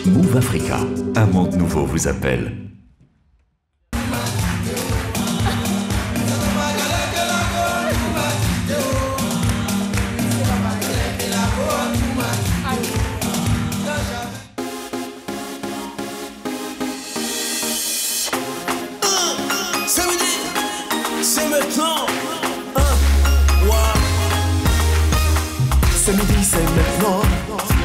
Move Africa, un monde nouveau vous appelle. C'est maintenant. C'est midi, c'est maintenant.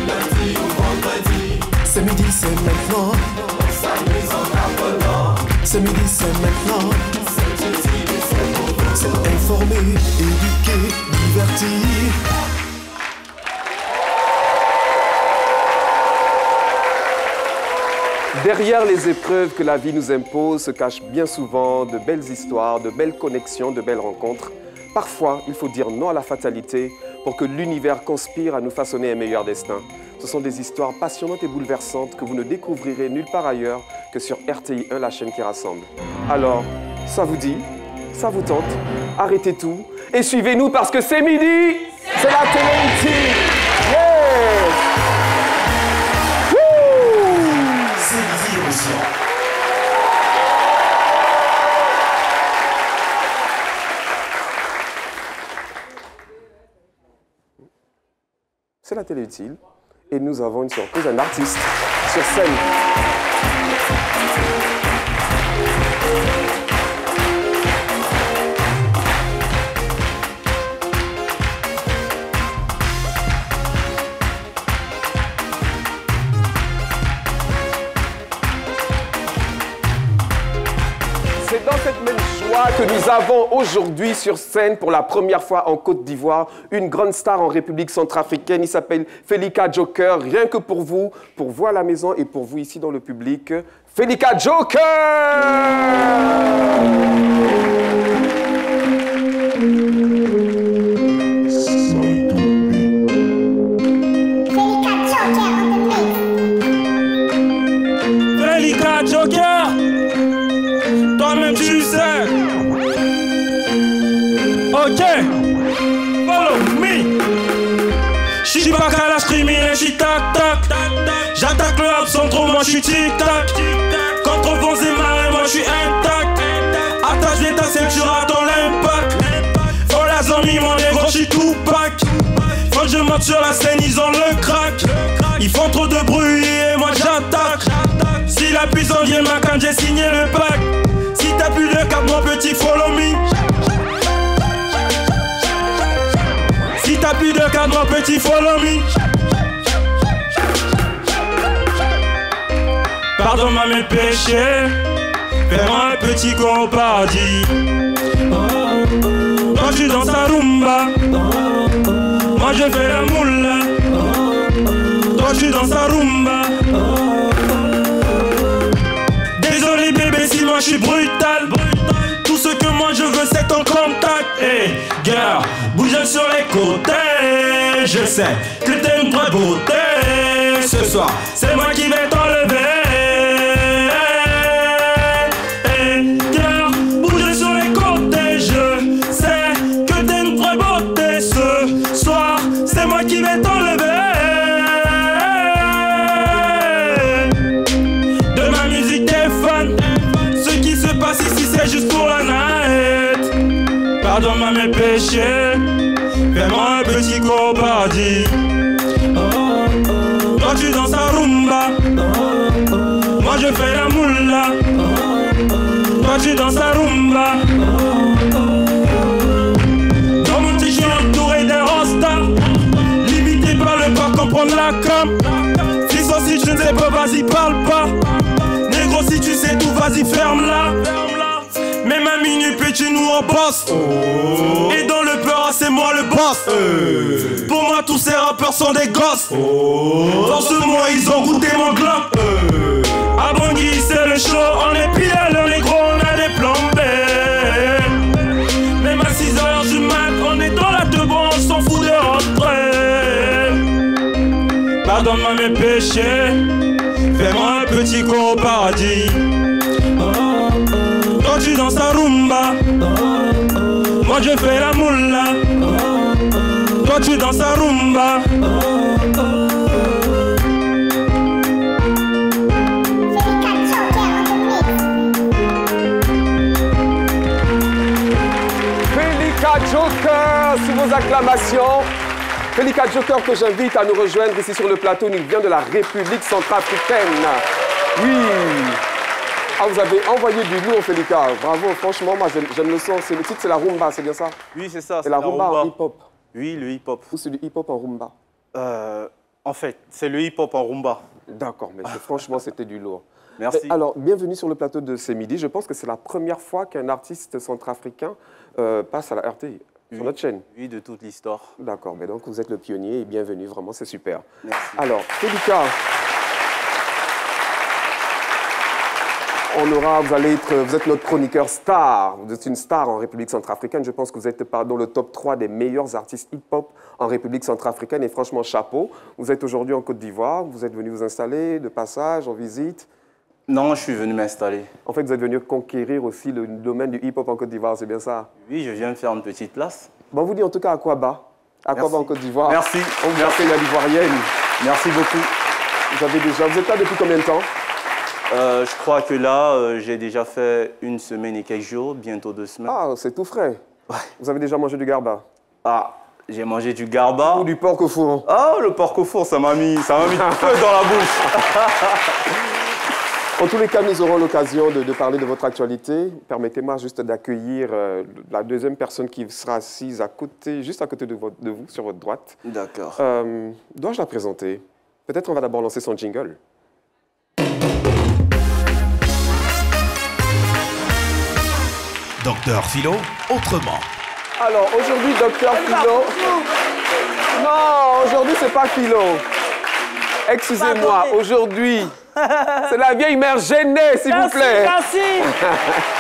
Lundi ou vendredi. C'est midi, c'est maintenant. On s'amuse en apprenant. C'est midi, c'est maintenant. C'est utile et c'est pour vous. C'est informer, éduquer, divertir. Derrière les épreuves que la vie nous impose se cachent bien souvent de belles histoires, de belles connexions, de belles rencontres. Parfois, il faut dire non à la fatalité pour que l'univers conspire à nous façonner un meilleur destin. Ce sont des histoires passionnantes et bouleversantes que vous ne découvrirez nulle part ailleurs que sur RTI 1, la chaîne qui rassemble. Alors, ça vous dit? Ça vous tente? Arrêtez tout et suivez-nous parce que c'est midi, c'est la télé-utile. Yes! C'est la télé utile et nous avons une surprise, un artiste sur scène. C'est dans cette même joie que nous avons aujourd'hui sur scène pour la première fois en Côte d'Ivoire une grande star en République centrafricaine. Il s'appelle Felika Joker. Rien que pour vous à la maison et pour vous ici dans le public, Felika Joker! Felika Joker! Toi-même tu sais. Ok, follow me. J'suis pas calage criminel, j'suis tac-tac. J'attaque le rap sans trop, moi j'suis tic-tac. Contre vents et marées, moi j'suis intact. Attache les ta ceinture, attends l'impact. Faut la zombie, mon négro, j'suis tout pack. Faut que je monte sur la scène, ils ont le crack. Ils font trop de bruit et moi j'attaque. Si la puissance vient ma canne, j'ai signé le pack. Si t'as plus de cap, mon petit, follow me. Si t'as plus de cap, mon petit, follow me. Pardonne-moi mes péchés. Fais-moi un petit con au paradis. Toi tu danses la rumba. Moi je fais la moula. Toi tu danses la rumba. Désolé bébé si moi je suis brutal. Tout ce que moi je veux c'est ton contact. Hey girl, bouge sur les côtés. Je sais que t'es une vraie beauté. Ce soir c'est moi qui vais t'enlever. Hey girl, bouge sur les côtés. Je sais que t'es une vraie beauté. Ce soir c'est moi qui vais t'enlever. De ma musique t'es fan. Ce qui se passe ici c'est juste pour la night. Pardonne-moi mes péchés. Fais-moi un petit go au paradis. Toi tu danses la rumba. Moi je fais la moula. Toi tu danses la rumba. Dans mon petit chien entouré d'un rasta. Limité par le pas, comprendre la cam. Fils aussi je ne sais pas, vas-y parle pas. Négro si tu sais tout, vas-y ferme-la. Même à minuit petit nous en bosse. Et dans le peur c'est moi le boss. Pour moi tous ces rappeurs sont des gosses. Dans ce mois ils ont goûté mon glock. À Bangui c'est le show. On est pile à l'heure les gros, on a des plans B. Même à 6h du mat, on est dans la teub, on s'en fout de rentrer. Pardonne-moi mes péchés. Fais-moi un petit con au paradis. Toi tu danses la rumba. Moi je fais la moula. Toi tu danses la rumba. acclamations. Felika Joker que j'invite à nous rejoindre ici sur le plateau, il vient de la République centrafricaine. Oui. Ah, vous avez envoyé du lourd, Felika. Bravo, franchement, moi j'aime le son. Le titre, c'est la rumba, c'est bien ça? Oui, c'est ça. C'est la rumba en hip-hop. Oui, le hip-hop. Ou c'est du hip-hop en rumba? En fait, c'est le hip-hop en rumba. D'accord, mais franchement, c'était du lourd. Merci. Alors, bienvenue sur le plateau de ce midi. Je pense que c'est la première fois qu'un artiste centrafricain passe à la RTI, sur notre chaîne. Oui, de toute l'histoire. D'accord, mais donc vous êtes le pionnier et bienvenue, vraiment, c'est super. Merci. Alors, Felika, vous êtes notre chroniqueur star. Vous êtes une star en République centrafricaine. Je pense que vous êtes dans le top 3 des meilleurs artistes hip-hop en République centrafricaine. Et franchement, chapeau. Vous êtes aujourd'hui en Côte d'Ivoire. Vous êtes venu vous installer de passage, en visite. Non, je suis venu m'installer. En fait, vous êtes venu conquérir aussi le domaine du hip-hop en Côte d'Ivoire, c'est bien ça? Oui, je viens me faire une petite place. Bon, on vous dit en tout cas à Aquaba. Aquaba en Côte d'Ivoire. Merci. On vous appelle à l'Ivoirienne. Merci beaucoup. Vous êtes là depuis combien de temps? Je crois que là, j'ai déjà fait 1 semaine et quelques jours, bientôt 2 semaines. Ah, c'est tout frais. Ouais. Vous avez déjà mangé du garba? Ah, j'ai mangé du garba. Ou du porc au four? Ah, le porc au four, ça m'a mis du feu dans la bouche. En tous les cas, nous aurons l'occasion de parler de votre actualité. Permettez-moi juste d'accueillir la deuxième personne qui sera assise juste à côté de vous, sur votre droite. D'accord. Dois-je la présenter? Peut-être on va d'abord lancer son jingle. Docteur Philo, autrement. Alors, aujourd'hui, Docteur Philo... Non, aujourd'hui, c'est pas Philo. Excusez-moi, aujourd'hui, c'est la vieille mère gênée, s'il vous plaît. Merci.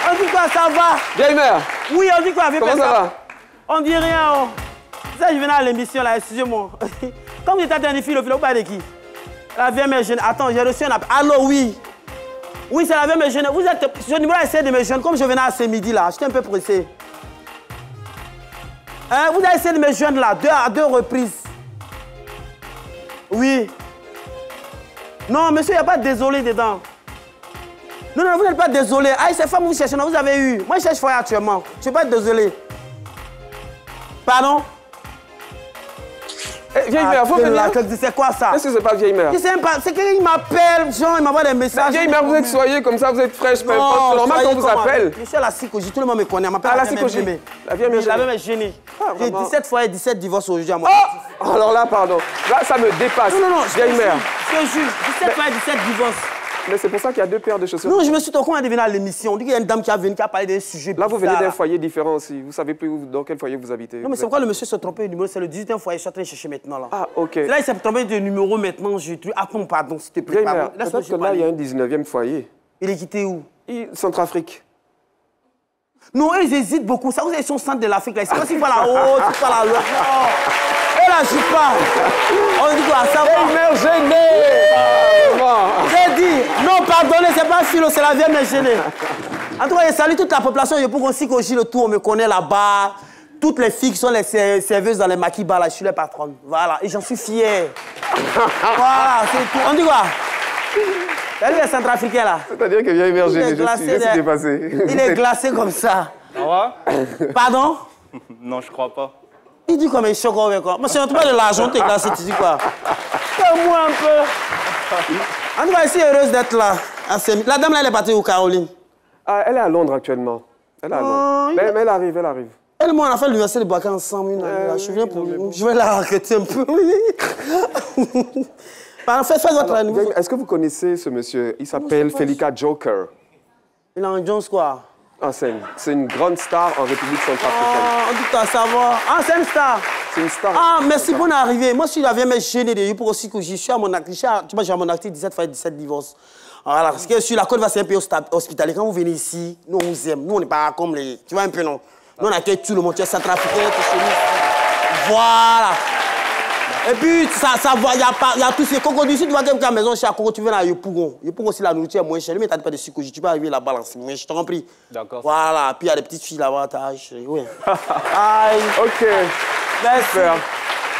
On dit quoi, ça va? Vieille mère. Oui, on dit quoi? Comment ça va? On dit rien. Oh. Ça, je venais à l'émission, là, excusez-moi. Quand vous êtes atteint des filles, vous parlez de qui? La vieille mère gênée. Attends, j'ai reçu un appel. Allô, oui. Oui, c'est la vieille mère gênée. Vous êtes... Ce numéro a essayé de me joindre. Comme je venais à ce midi-là, j'étais un peu pressé. Hein, vous avez essayé de me joindre là, à deux reprises. Oui. Non, monsieur, il n'y a pas de désolé dedans. Non, non, vous n'êtes pas désolé. Ah, ces femmes, vous cherchez, non, vous avez eu. Moi, je cherche foyer actuellement. Je ne suis pas désolé. Pardon? Vieille mère, faut venir. C'est quoi ça? Qu'est-ce que c'est pas vieille mère? C'est qu'il m'appelle, genre, il m'envoie des messages. Vieille mère, vous êtes soyez comme ça, vous êtes fraîche. C'est normal qu'on vous appelle. Je suis à la Sikoji, tout le monde me connaît. Ah, la Sikoji. La vieille mère gênée. La vieille mère gênée. J'ai 17 foyers, 17 divorces aujourd'hui à moi. Oh! Alors là, pardon. Là, ça me dépasse. Non, vieille mère. Je te jure, 17 foyers, 17 divorces. Mais c'est pour ça qu'il y a 2 paires de chaussures. Non, je me suis trompé quand elle est venue à l'émission. On dit qu'il y a une dame qui a venu, qui a parlé d'un sujet. Là, vous venez d'un foyer différent aussi. Vous savez plus dans quel foyer vous habitez. Non, mais c'est pourquoi le monsieur s'est trompé de numéro. C'est le 18e foyer. Je suis en train de chercher maintenant. Là. Ah, ok. Là, il s'est trompé de numéro maintenant. Attends, pardon, s'il te plaît. Peut-être que là, il y a un 19e foyer. Il est quitté où? Centrafrique. Non, ils hésitent beaucoup. Ça, vous êtes son centre de l'Afrique. C'est pas s'il faut la haute, s'il faut la lourde. Et là, je suis pas. On dit quoi? Ça va. Vieille mère gênée. J'ai dit, non, pardonnez, c'est pas Philo, c'est la vieille mère gênée. En tout cas, je salue toute la population. Je peux aussi qu'aujourd'hui le tour, on me connaît là-bas. Toutes les filles qui sont les serveuses dans les maquis-bars, là, je suis les patronnes. Voilà, et j'en suis fier. Voilà, c'est tout. On dit quoi? T'as vu les centrafricains là? C'est-à-dire que vieille mère gênée, je suis dépassé. Il est glacé comme ça. Ça va? Pardon? Non, je crois pas. Il dit comme un choc avec quoi? Moi, c'est un truc de l'argent, t'es glacé, tu dis quoi? Fais-moi un peu. En tout cas, je suis heureuse d'être là. La dame là, elle est partie où, Caroline? Ah, elle est à Londres actuellement. Elle est à Londres. Mais elle arrive, elle arrive. Elle et moi, on a fait l'université de Boaké ensemble. Je viens pour... Je vais la arrêter un peu. Faites votre niveau. Est-ce que vous connaissez ce monsieur? Il s'appelle Felika Joker. Il est en Jones, quoi? Ah, c'est une grande star en République centrafricaine. Ah, on dit que ça va. Ah, c'est une star. C'est une star. Ah, merci, bonne arrivée. Moi, je suis la vieille, mais gênée de pour aussi que je suis à mon actif. Tu vois, j'ai à mon actif 17 fois 17 divorces. Voilà, parce que sur la Côte d'Ivoire, c'est un pays hospitalier. Quand vous venez ici, nous, on vous aime. Nous, on n'est pas comme les... Tu vois un peu, non? Nous, on accueille tout le monde. Tu es centrafricain, tu es chez nous. Voilà. Et puis, ça va, il y a tout ce Coco d'ici, tu vois, à la maison, chez Coco, tu viens à Yopougon. Yopougon aussi, la nourriture est moins chère. Mais tu n'as pas de sucre, tu peux arriver là-bas, mais je t'en compris. D'accord. Voilà, puis il y a des petites filles là-bas, oui. Aïe. Ok. Merci. Super.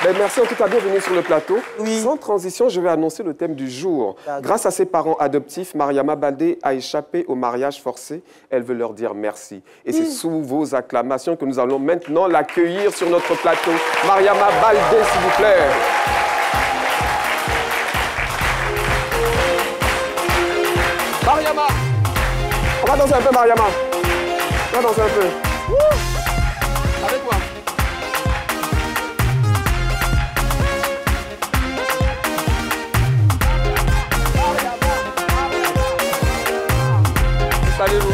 Ben, merci en tout cas, bienvenue sur le plateau. Oui. Sans transition, je vais annoncer le thème du jour. Grâce à ses parents adoptifs, Mariama Baldé a échappé au mariage forcé. Elle veut leur dire merci. Et c'est sous vos acclamations que nous allons maintenant l'accueillir sur notre plateau. Mariama Baldé, s'il vous plaît. Mariama, on va danser un peu, Mariama. On va danser un peu. Avec moi. Salut Louis.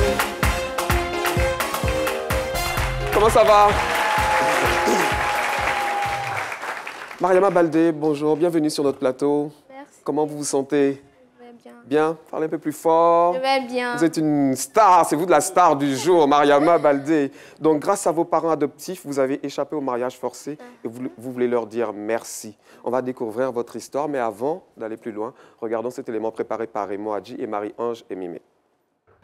Comment ça va? Mariama Baldé, bonjour, bienvenue sur notre plateau. Merci. Comment vous vous sentez? Je vais bien. Bien? Parlez un peu plus fort. Je vais bien. Vous êtes une star, c'est vous de la star du jour, Mariama Baldé. Donc, grâce à vos parents adoptifs, vous avez échappé au mariage forcé et vous voulez leur dire merci. On va découvrir votre histoire, mais avant d'aller plus loin, regardons cet élément préparé par Raymond Hadji et Marie-Ange et Mimé.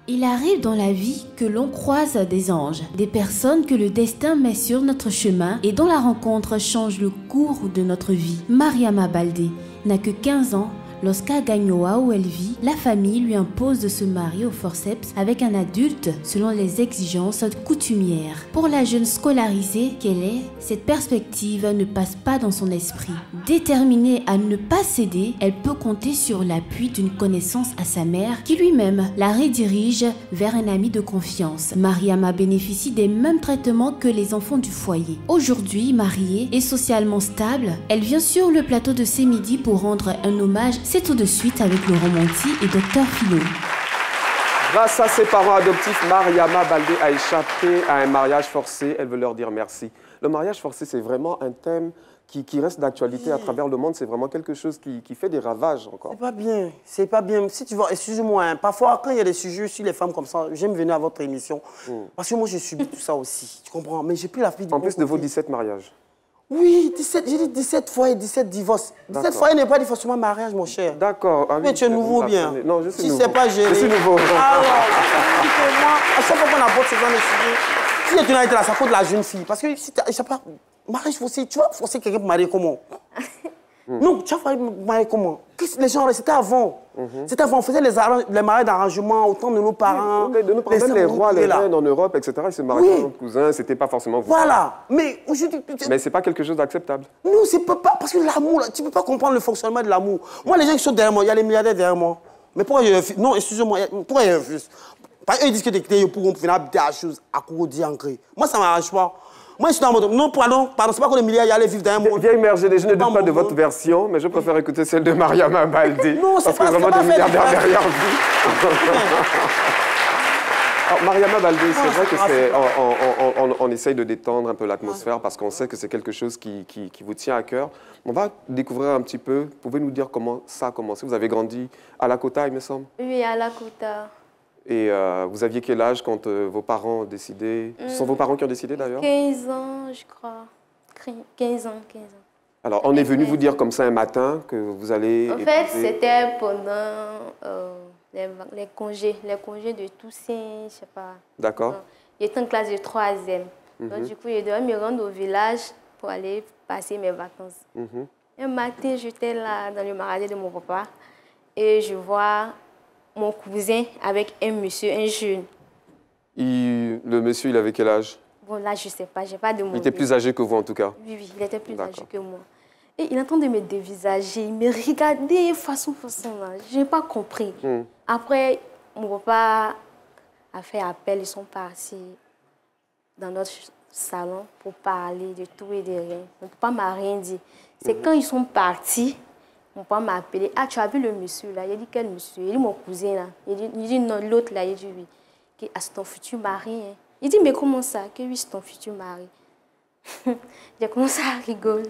Il arrive dans la vie que l'on croise des anges, des personnes que le destin met sur notre chemin et dont la rencontre change le cours de notre vie. Mariama Baldé n'a que 15 ans. Lorsqu'à Gagnoa, où elle vit, la famille lui impose de se marier au forceps avec un adulte selon les exigences coutumières. Pour la jeune scolarisée qu'elle est, cette perspective ne passe pas dans son esprit. Déterminée à ne pas céder, elle peut compter sur l'appui d'une connaissance à sa mère qui lui-même la redirige vers un ami de confiance. Mariama bénéficie des mêmes traitements que les enfants du foyer. Aujourd'hui mariée et socialement stable, elle vient sur le plateau de C'est Midi pour rendre un hommage. C'est tout de suite avec Laurent Monti et Dr Philo. Grâce à ses parents adoptifs, Mariama Baldé a échappé à un mariage forcé. Elle veut leur dire merci. Le mariage forcé, c'est vraiment un thème qui reste d'actualité à travers le monde. C'est vraiment quelque chose qui fait des ravages encore. C'est pas bien, c'est pas bien. Si tu vois, excusez-moi, hein, parfois quand il y a des sujets sur les femmes comme ça, j'aime venir à votre émission. Parce que moi, j'ai subi tout ça aussi, tu comprends? Mais j'ai pris la fille du En plus de vos 17 mariages. Oui, 17, j'ai dit 17 foyers, 17 divorces. 17 foyers n'est pas dit forcément mariage, mon cher. D'accord. Ah, mais tu es nouveau bien. Non, je suis si nouveau. Si c'est pas géré. Je suis nouveau. Alors, moi, à chaque fois qu'on aborde ce genre de sujet, si tu n'as été là, ça coûte la jeune fille. Parce que si tu n'as pas mariage forcé, tu vas forcer quelqu'un pour marier comment? Non, tu vas marier comment? Les gens, c'était avant. C'était avant, on faisait les mariages d'arrangement, autant de nos parents. De nos parents, même les rois, les reines en Europe, etc., ils se mariaient avec leurs cousins, c'était pas forcément vous. Voilà. Mais aujourd'hui. Mais c'est pas quelque chose d'acceptable. Non, c'est pas. Parce que l'amour, tu peux pas comprendre le fonctionnement de l'amour. Moi, les gens qui sont derrière moi, il y a les milliardaires derrière moi. Mais pourquoi je refuse? Non, excusez-moi, pourquoi je refuse? Parce qu'ils disent que des pour finir des choses à court d'encré. Moi, ça m'arrange pas. Moi, je suis dans mon... Non, pardon, c'est pas que les milliards y allaient vivre derrière moi. Viens immerger, je ne doute pas de votre version, mais je préfère écouter celle de Mariama Baldé. Non, c'est pas vraiment des milliardaires derrière vous. Alors, Mariama Baldé, c'est vrai que on essaye de détendre un peu l'atmosphère parce qu'on sait que c'est quelque chose qui vous tient à cœur. On va découvrir un petit peu. Pouvez nous dire comment ça a commencé? Vous avez grandi à Lakota, il me semble? Oui, à Lakota. Et vous aviez quel âge quand vos parents ont décidé? Ce sont vos parents qui ont décidé d'ailleurs? 15 ans, je crois. 15 ans. Alors, on est venu vous dire comme ça un matin que vous allez En fait, c'était pendant les congés de Toussaint, je sais pas. D'accord. J'étais en classe de 3e. Donc, du coup, je devais me rendre au village pour aller passer mes vacances. Un matin, j'étais là dans le magasin de mon papa et je vois mon cousin avec un monsieur, un jeune. Le monsieur, il avait quel âge? Bon, là, je ne sais pas, je n'ai pas demandé. Il était plus âgé que vous, en tout cas? Oui, il était plus âgé que moi. Et il est en train de me dévisager, il me regardait façon là. Je n'ai pas compris. Après, mon papa a fait appel, ils sont partis dans notre salon pour parler de tout et de rien. Mon papa ne m'a rien dit. C'est quand ils sont partis, mon papa m'a appelé. Ah, tu as vu le monsieur là? Il a dit, quel monsieur? Il dit, mon cousin là. Il dit non, l'autre là. Il dit, oui. Ah, c'est ton futur mari. Hein. Il dit, mais comment ça? Que oui, c'est ton futur mari. J'ai commencé à rigoler.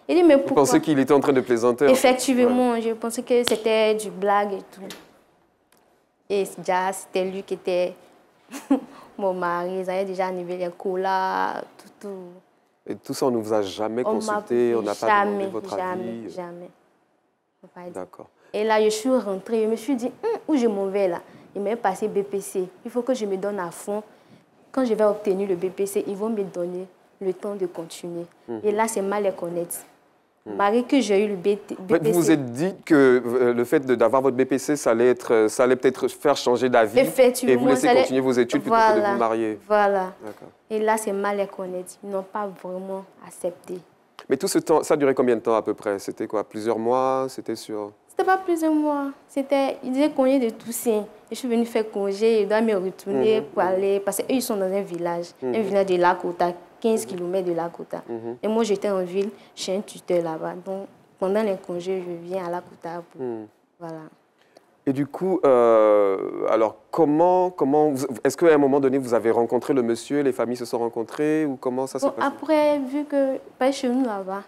Il dit, mais pourquoi? Vous pensez qu'il était en train de plaisanter? Effectivement, je pensais que c'était du blague et tout. Et déjà, c'était lui qui était mon mari. Ils avaient déjà annulé les colas, tout. Et tout ça, on ne vous a jamais consulté? On n'a pas demandé votre avis? Jamais. D'accord. Et là, je suis rentrée, je me suis dit, où je m'en vais là? Il m'a passé BPC. Il faut que je me donne à fond. Quand je vais obtenir le BPC, ils vont me donner le temps de continuer. Et là, c'est mal les connaître. Malgré que j'ai eu le BPC. Vous vous êtes dit que le fait d'avoir votre BPC, ça allait peut-être faire changer d'avis et vous laisser continuer vos études plutôt que de vous marier. Voilà. Et là, c'est mal les connaître. Ils n'ont pas vraiment accepté. Mais tout ce temps, ça a duré combien de temps à peu près? C'était quoi? Plusieurs mois? C'était sur... C'était pas plusieurs mois. Ils disaient congé de Toussaint. Je suis venue faire congé, je dois me retourner pour aller... Parce qu'eux, ils sont dans un village de Lakota, 15 km de Lakota. Et moi, j'étais en ville, chez un tuteur là-bas. Donc, pendant les congés, je viens à Lakota pour... Voilà. Et du coup, alors, est-ce qu'à un moment donné, vous avez rencontré le monsieur, les familles se sont rencontrées, ou comment ça s'est passé? Après, vu que, pas chez nous là-bas,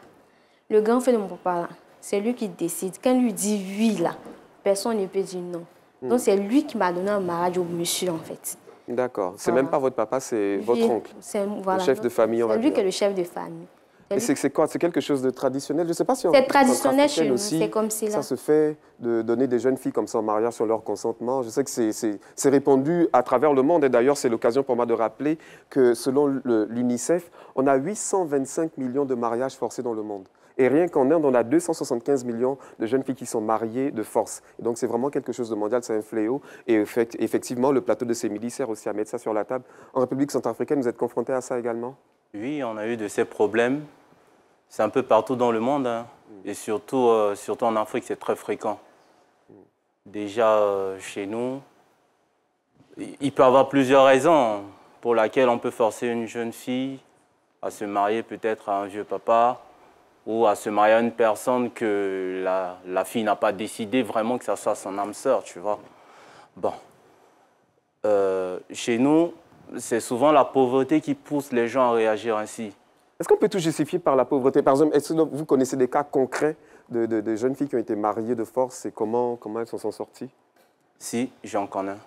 le grand frère de mon papa, là, c'est lui qui décide. Quand il lui dit oui, là, personne ne peut dire non. Donc, c'est lui qui m'a donné un mariage au monsieur, en fait. D'accord. C'est même pas votre papa, c'est votre oncle. Le chef de famille, on va dire. C'est lui qui est le chef de famille. Et c'est quoi? C'est quelque chose de traditionnel? Je ne sais pas si c'est traditionnel chez nous, c'est comme si là. Ça se fait de donner des jeunes filles comme ça en mariage sur leur consentement. Je sais que c'est répandu à travers le monde. Et d'ailleurs, c'est l'occasion pour moi de rappeler que selon l'UNICEF, on a 825 millions de mariages forcés dans le monde. Et rien qu'en Inde, on a 275 millions de jeunes filles qui sont mariées de force. Et donc, c'est vraiment quelque chose de mondial, c'est un fléau. Et effectivement, le plateau de Sémili sert aussi à mettre ça sur la table. En République centrafricaine, vous êtes confrontés à ça également? Oui, on a eu de ces problèmes. C'est un peu partout dans le monde. Hein. Et surtout en Afrique, c'est très fréquent. Déjà, chez nous, il peut y avoir plusieurs raisons pour lesquelles on peut forcer une jeune fille à se marier peut-être à un vieux papa, ou à se marier à une personne que la fille n'a pas décidé vraiment que ça soit son âme sœur, tu vois. Bon. Chez nous, c'est souvent la pauvreté qui pousse les gens à réagir ainsi. Est-ce qu'on peut tout justifier par la pauvreté? Par exemple, est-ce que vous connaissez des cas concrets de jeunes filles qui ont été mariées de force et comment elles s'en sont sorties? Si, j'en connais.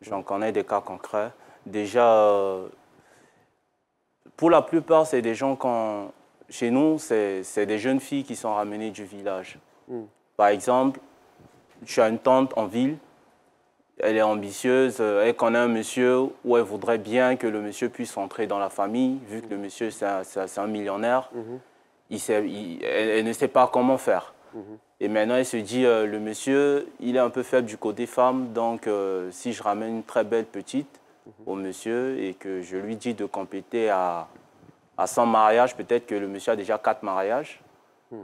J'en connais des cas concrets. Déjà, pour la plupart, c'est des gens chez nous, c'est des jeunes filles qui sont ramenées du village. Par exemple, tu as une tante en ville, elle est ambitieuse, elle connaît un monsieur où elle voudrait bien que le monsieur puisse entrer dans la famille, vu que le monsieur, c'est un millionnaire. Elle ne sait pas comment faire. Et maintenant, elle se dit, le monsieur, il est un peu faible du côté femme, donc si je ramène une très belle petite au monsieur et que je lui dis de compléter à 100 mariages, peut-être que le monsieur a déjà 4 mariages.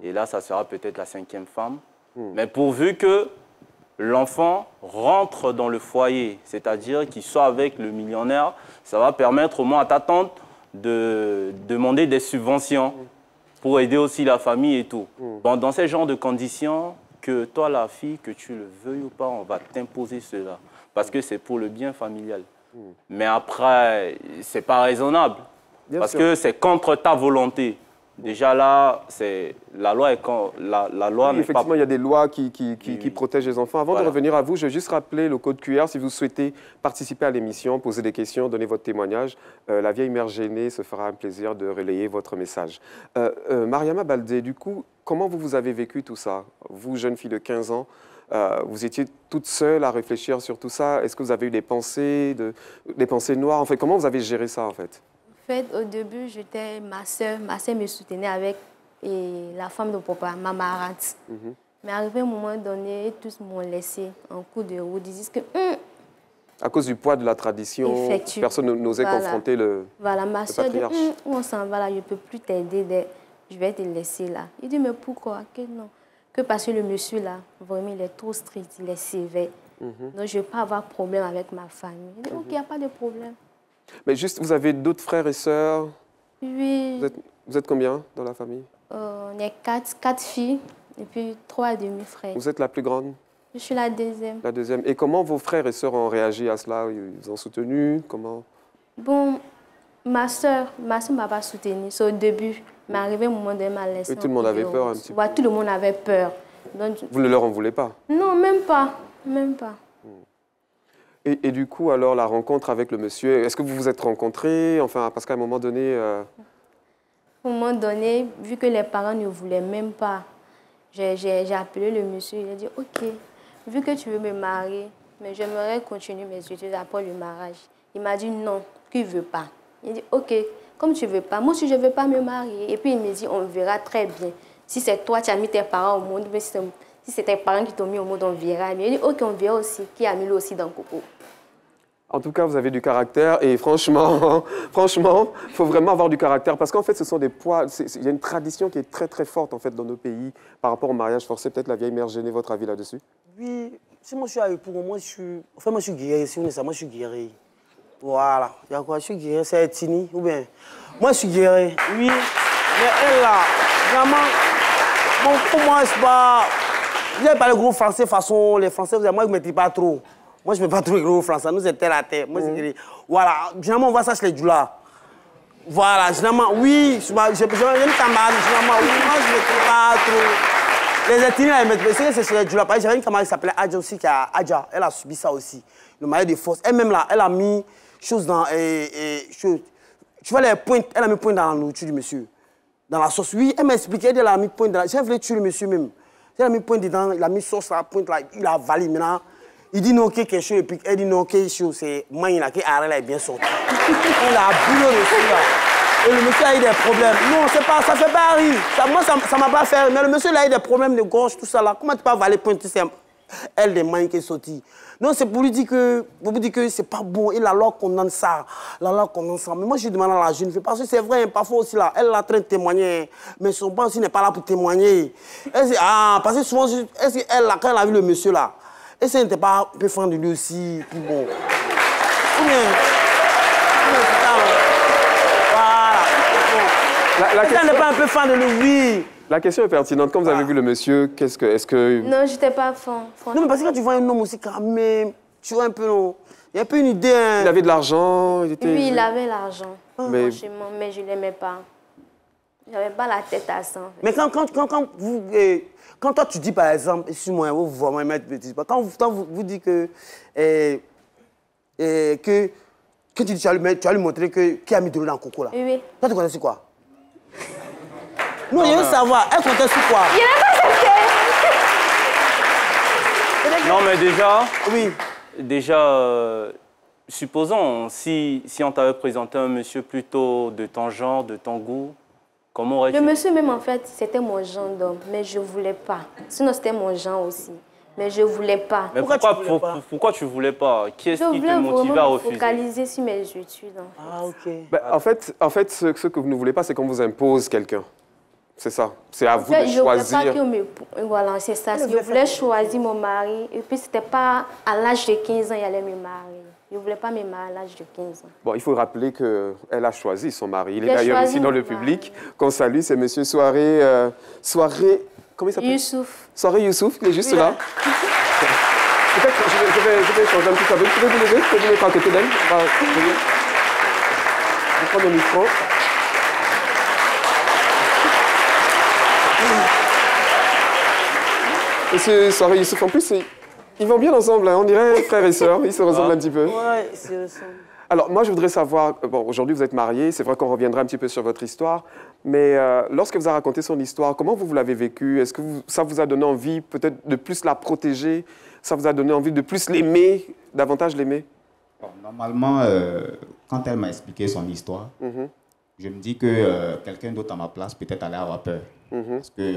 Et là, ça sera peut-être la 5e femme. Mais pourvu que l'enfant rentre dans le foyer, c'est-à-dire qu'il soit avec le millionnaire, ça va permettre au moins à ta tante de demander des subventions pour aider aussi la famille et tout. Bon, dans ce genre de conditions, que toi, la fille, que tu le veuilles ou pas, on va t'imposer cela. Parce que c'est pour le bien familial. Mais après, c'est pas raisonnable. Parce que c'est contre ta volonté. Déjà là, la loi est la loi oui, effectivement, il y a des lois qui protègent les enfants. Avant de revenir à vous, je vais juste rappeler le code QR. Si vous souhaitez participer à l'émission, poser des questions, donner votre témoignage, la vieille mère gênée se fera un plaisir de relayer votre message. Mariama Baldé, du coup, comment vous avez vécu tout ça? Vous, jeune fille de 15 ans, vous étiez toute seule à réfléchir sur tout ça. Est-ce que vous avez eu des pensées noires? En fait, comment vous avez géré ça, en fait? En fait, au début, j'étais ma soeur me soutenait avec la femme de papa, ma marante. Mais arrivé à un moment donné, tous m'ont laissé en cours de route. Ils disent que... À cause du poids de la tradition, personne n'osait confronter le Voilà, ma soeur dit, où on s'en va là, je ne peux plus t'aider, je vais te laisser là. Il dit, mais pourquoi? Que non. Que parce que le monsieur là, vraiment, il est trop strict, il est sévère. Donc, je ne vais pas avoir de problème avec ma famille. Il dit, ok, il n'y a pas de problème. Mais juste, vous avez d'autres frères et sœurs? Oui. Vous êtes combien dans la famille? On est 4 filles et puis 3 demi-frères. Vous êtes la plus grande? Je suis la deuxième. La deuxième. Et comment vos frères et sœurs ont réagi à cela? Ils ont soutenu? Comment? Bon, ma soeur ne m'a pas soutenue. C'est au début. Mais arrivé au moment de ma laissé. Et tout le monde avait peur un petit peu? Ouais, tout le monde avait peur. Donc, vous ne leur en voulez pas? Non, même pas. Même pas. Et du coup, alors, la rencontre avec le monsieur, est-ce que vous vous êtes rencontrés? Enfin, parce qu'à un moment donné... À un moment donné, vu que les parents ne voulaient même pas, j'ai appelé le monsieur. Il a dit, OK, vu que tu veux me marier, mais j'aimerais continuer mes études après le mariage. Il m'a dit non, qu'il ne veut pas. Il dit, OK, comme tu ne veux pas, moi aussi je ne veux pas me marier. Et puis il me dit, on verra très bien. Si c'est toi, tu as mis tes parents au monde, mais si c'est tes parents qui t'ont mis au monde, on verra. Mais il y a ok, on verra aussi qui a mis lui aussi dans le coco. En tout cas, vous avez du caractère et franchement, il faut vraiment avoir du caractère parce qu'en fait, ce sont des poids. Il y a une tradition qui est très très forte en fait dans nos pays par rapport au mariage forcé. Peut-être la vieille mère gênée, votre avis là-dessus? Oui, si moi je suis avec pour moi, moi je suis guéri. Si vous ça, moi je suis guéri. Voilà. Il y a quoi? Je suis guéri, c'est Tini ou bien? Moi je suis guéri. Oui. Mais elle là, vraiment, bon, pour moi, c'est pas. Vous n'avez pas le gros français façon les Français. Moi je ne me dis pas trop. Moi, je ne peux pas trouver gros français. Nous, c'est terre à terre. Moi, c'est voilà. Généralement, on voit ça chez les Djoula. Voilà. Généralement, oui. J'aime Tamari. Généralement, oui. Moi, je ne me trouve pas trop. Les ethnies, là, ils mettent. C'est chez les Djoula. J'avais une camarade qui s'appelait Adja aussi, qui a Adja. Elle a subi ça aussi. Le mariage de force. Elle-même, là, elle a mis choses dans. Tu vois, les pointes. Elle a mis pointe dans la nourriture du monsieur. Dans la sauce. Oui, elle m'a expliqué. Elle a mis pointe dans la. J'ai voulu tuer le monsieur même. Elle a mis pointe dedans. Il a mis sauce à la pointe là. Il a avalé maintenant. Il dit non, quelque chose, et puis elle dit non, quelque chose, c'est moi, il a qui arrête là, est bien sorti. Il a boulot dessus là. Et le monsieur a eu des problèmes. Non, c'est pas, ça fait pas rire. Moi, ça m'a pas fait rire. Mais le monsieur, il a eu des problèmes de gorge, tout ça là. Comment tu peux avaler pointe, c'est elle des mains qui est sortie. Non, c'est pour lui dire que c'est pas bon. Et la loi condamne ça. La loi condamne ça. Mais moi, je demande à la jeune fille, parce que c'est vrai, hein, parfois aussi là, elle est en train de témoigner. Mais son père aussi n'est pas là pour témoigner. Parce que souvent, est-ce qu'elle, quand elle a vu le monsieur là, et ça n'était pas un peu fan de lui aussi, puis bon. Ou bien. Voilà. Elle n'est pas un peu fan de lui, oui. La question est pertinente. Quand vous avez vu le monsieur, est-ce que... Non, je n'étais pas fan. Non, mais parce que quand tu vois un homme aussi quand même, tu vois un peu, non. Il y a un peu une idée. Hein. Il avait de l'argent, Oui, il avait l'argent. Franchement, mais je ne l'aimais pas. Je n'avais pas la tête à ça. En fait. Mais quand vous... Quand toi, tu dis, par exemple, excuse-moi, vous vraiment mettre bêtise, quand vous dites que tu dis, tu vas lui montrer qui a mis de l'eau dans le coco là. Oui. Toi, tu connais sur quoi? Non, je veux savoir, elle comptait sur quoi? Il n'a pas accepté. Non, mais déjà... Oui. Déjà, supposons, si on t'avait présenté un monsieur plutôt de ton genre, de ton goût, comment aurais-tu... Le monsieur même, en fait, c'était mon genre d'homme, mais je ne voulais pas. Sinon, c'était mon genre aussi, mais je ne voulais pas. Mais pourquoi tu ne voulais pas? Qui est-ce qui te motivait à refuser? Je voulais focaliser sur mes études. Ah, ok. Ben, en fait, ce que vous ne voulez pas, c'est qu'on vous impose quelqu'un. C'est ça. C'est à vous de choisir. Je voulais pas voilà, c'est ça. Je voulais choisir mon mari. Et puis, ce n'était pas à l'âge de 15 ans qu'il allait me marier. Je ne voulais pas me marier à l'âge de 15 ans. Bon, il faut rappeler qu'elle a choisi son mari. Il est d'ailleurs ici dans le public. Qu'on salue, c'est monsieur Soirée... Comment il s'appelle? Youssouf. Soirée Youssouf, qui est juste là. Peut-être que je vais changer un petit peu. Vous pouvez vous lever? Vous pouvez vous mettre à côté d'elle? Je prends le micro. Monsieur Soirée Youssouf, en plus, ils vont bien ensemble, hein. On dirait frères et sœurs, ils se ressemblent un petit peu. Oui, ils se ressemblent. Alors, moi, je voudrais savoir, bon, aujourd'hui, vous êtes mariés, c'est vrai qu'on reviendra un petit peu sur votre histoire, mais lorsque vous avez raconté son histoire, comment vous l'avez vécue? Est-ce que ça vous a donné envie peut-être de plus la protéger? Ça vous a donné envie de plus l'aimer, davantage l'aimer? Bon, normalement, quand elle m'a expliqué son histoire, je me dis que quelqu'un d'autre à ma place peut-être allait avoir peur. Parce que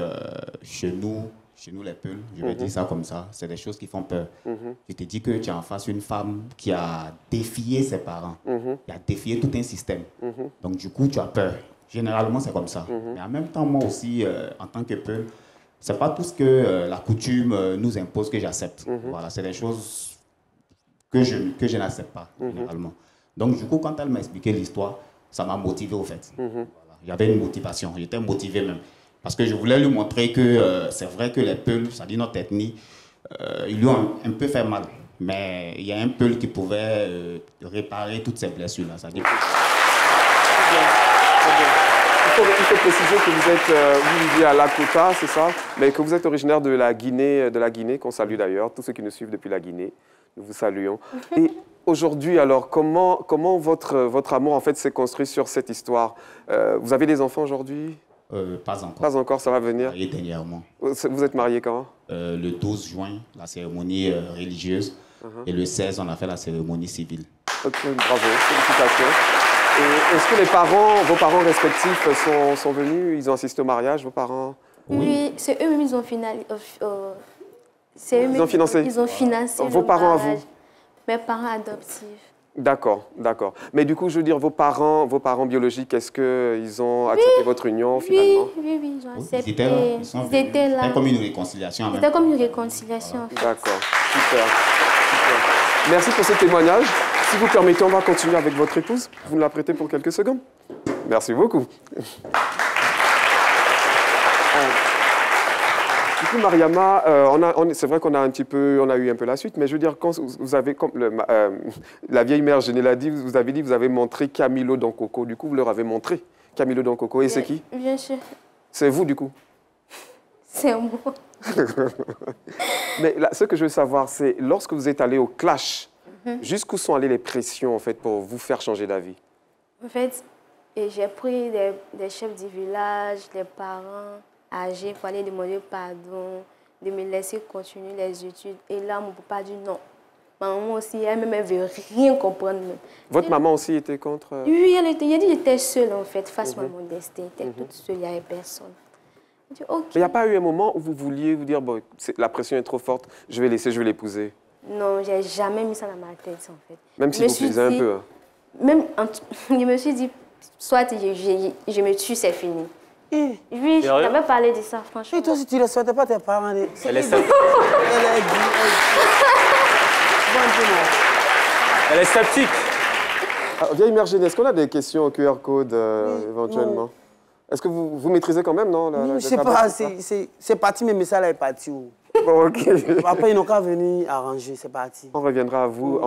chez nous les Peuls, je vais dire ça comme ça, c'est des choses qui font peur. Je te dis que tu es en face d'une femme qui a défié ses parents, qui a défié tout un système. Donc du coup, tu as peur. Généralement, c'est comme ça. Mais en même temps, moi aussi, en tant que Peul, c'est pas tout ce que la coutume nous impose que j'accepte. Voilà, c'est des choses que je n'accepte pas, généralement. Donc du coup, quand elle m'a expliqué l'histoire, ça m'a motivé au fait. Voilà. J'avais une motivation, j'étais motivé même. Parce que je voulais lui montrer que c'est vrai que les Peuls, c'est-à-dire notre ethnie, ils lui ont un peu fait mal. Mais il y a un Peul qui pouvait réparer toutes ces blessures-là. Il faut préciser que vous vivez à Lakota, c'est ça? Mais que vous êtes originaire de la Guinée, qu'on salue d'ailleurs, tous ceux qui nous suivent depuis la Guinée, nous vous saluons. Et aujourd'hui, alors, comment votre amour en fait s'est construit sur cette histoire? Vous avez des enfants aujourd'hui? Pas encore. Pas encore, ça va venir? Marié dernièrement. Vous êtes marié quand? Le 12 juin, la cérémonie religieuse. Et le 16, on a fait la cérémonie civile. Ok, bravo, félicitations. Et est-ce que vos parents respectifs sont venus? Ils ont assisté au mariage, vos parents? Oui, c'est eux-mêmes, ils ont financé. Ils ont financé. Ils ont financé. Vos parents à vous? Mes parents adoptifs. D'accord, d'accord. Mais du coup, je veux dire, vos parents biologiques, est-ce qu'ils ont accepté votre union finalement? Oui, ils ont accepté. Ils étaient là. C'était comme une réconciliation. C'était comme une réconciliation. En fait. D'accord, super. Merci pour ce témoignage. Si vous permettez, on va continuer avec votre épouse. Vous nous la prêtez pour quelques secondes. Merci beaucoup. Du coup, Mariama, c'est vrai qu'on a eu un peu la suite, mais je veux dire, quand vous avez, comme la vieille mère Géné l'a dit, vous avez dit, vous avez montré Camilo dans Coco. Du coup, vous leur avez montré Camilo dans Coco. Et c'est qui? Bien sûr. C'est vous, du coup? C'est moi. Mais là, ce que je veux savoir, c'est lorsque vous êtes allé au clash, jusqu'où sont allées les pressions, en fait, pour vous faire changer d'avis? En fait, j'ai pris des chefs du village, des parents âgés pour aller demander pardon, de me laisser continuer les études. Et là, mon papa dit non. Ma maman aussi, elle-même, elle ne veut rien comprendre. Votre maman aussi était contre? Oui, elle a dit que j'étais seule, en fait, face à mon destin. J'étais toute seule, il n'y avait personne. Dit, okay. Mais il n'y a pas eu un moment où vous vouliez vous dire, bon, la pression est trop forte, je vais l'épouser? Non, je n'ai jamais mis ça dans ma tête, en fait. Même si vous plaisez un peu? Hein. Même, je me suis dit, soit je me tue, c'est fini. Oui, je t'avais parlé de ça, franchement. Et toi, si tu ne respectes pas tes parents... Elle est sceptique. Elle est sceptique. Vieille mère Géné, est-ce qu'on a des questions au QR code éventuellement? Est-ce que vous maîtrisez quand même, non? Je ne sais pas, c'est parti, mes messages là est parti. Bon, ok. Après, ils n'ont qu'à venir arranger, c'est parti. On reviendra à vous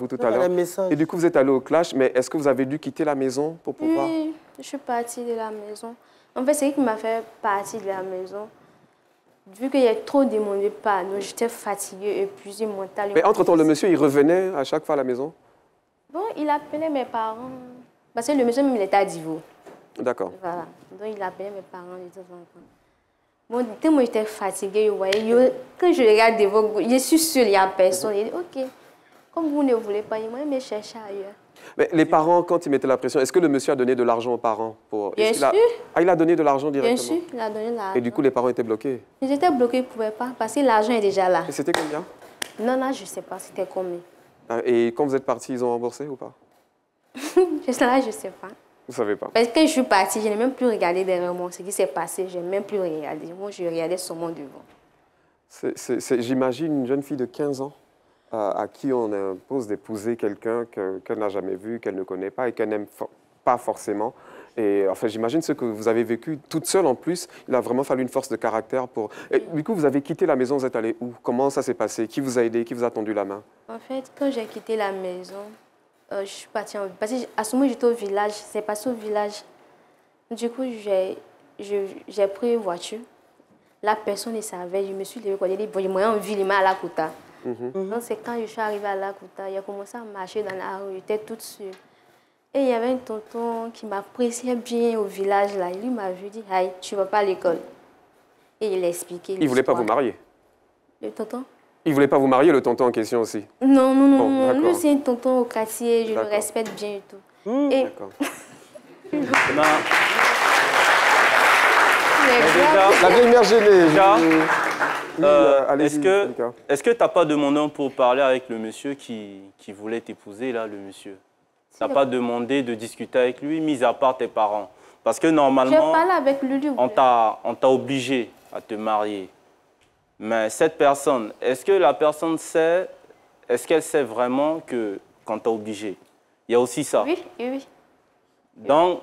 tout à l'heure. Et du coup, vous êtes allé au clash, mais est-ce que vous avez dû quitter la maison pour pouvoir... Oui, je suis partie de la maison. En fait, c'est ce qui m'a fait partir de la maison. Vu qu'il y a trop demandé par nous, j'étais fatiguée, épuisée mentalement. Mais entre-temps, le monsieur, il revenait à chaque fois à la maison? Bon, il appelait mes parents. Parce que le monsieur, même, il était à Divo. D'accord. Voilà. Donc, il appelait mes parents de temps en temps. Bon, tellement j'étais fatiguée, vous voyez, quand je regarde devant, je suis seule, il n'y a personne. Il dit, OK, comme vous ne voulez pas, il m'a me chercher ailleurs. Mais les parents, quand ils mettaient la pression, est-ce que le monsieur a donné de l'argent aux parents pour... Bien sûr. Ah, il a donné de l'argent directement? Bien sûr, il a donné de l'argent. Et du coup, les parents étaient bloqués? Ils étaient bloqués, ils ne pouvaient pas, parce que l'argent est déjà là. Et c'était combien? Non, là, je ne sais pas, c'était combien. Et quand vous êtes partis, ils ont remboursé ou pas? Là, je ne sais pas. Vous ne savez pas? Parce que je suis partie, je n'ai même plus regardé derrière moi. Ce qui s'est passé, je n'ai même plus regardé. Moi, je regardais seulement devant. J'imagine une jeune fille de 15 ans à qui on impose d'épouser quelqu'un qu'elle n'a jamais vu, qu'elle ne connaît pas et qu'elle n'aime pas forcément. Et enfin, j'imagine ce que vous avez vécu toute seule en plus. Il a vraiment fallu une force de caractère pour... Et, du coup, vous avez quitté la maison, vous êtes allé où? Comment ça s'est passé? Qui vous a aidé? Qui vous a tendu la main? En fait, quand j'ai quitté la maison, je suis partie en... Parce qu'à ce moment, j'étais au village. C'est passé au village. Du coup, j'ai pris une voiture. La personne ne savait. Je me suis levée. J'ai dit, bon, j'ai moyen en ville, il m'a à la Kouta. Donc, c'est quand je suis arrivée à la Kouta, il a commencé à marcher dans la rue. J'étais toute seule. Et il y avait un tonton qui m'appréciait bien au village. Là. Il m'a vu, dit, hey, tu ne vas pas à l'école. Et il a expliqué. Il ne voulait pas vous marier? Le tonton? Il ne voulait pas vous marier, le tonton en question aussi? Non, non, non. Bon, lui, c'est un tonton au quartier. Je le respecte bien et tout. D'accord. La vieille mère Géné. Est-ce que tu n'as pas demandé pour parler avec le monsieur qui voulait t'épouser, là, le monsieur? Tu n'as pas demandé de discuter avec lui, mis à part tes parents? Parce que normalement, avec lui, on t'a obligé à te marier. Mais cette personne, est-ce que la personne sait, est-ce qu'elle sait vraiment qu'on t'a obligé? Il y a aussi ça. Oui, oui. Donc,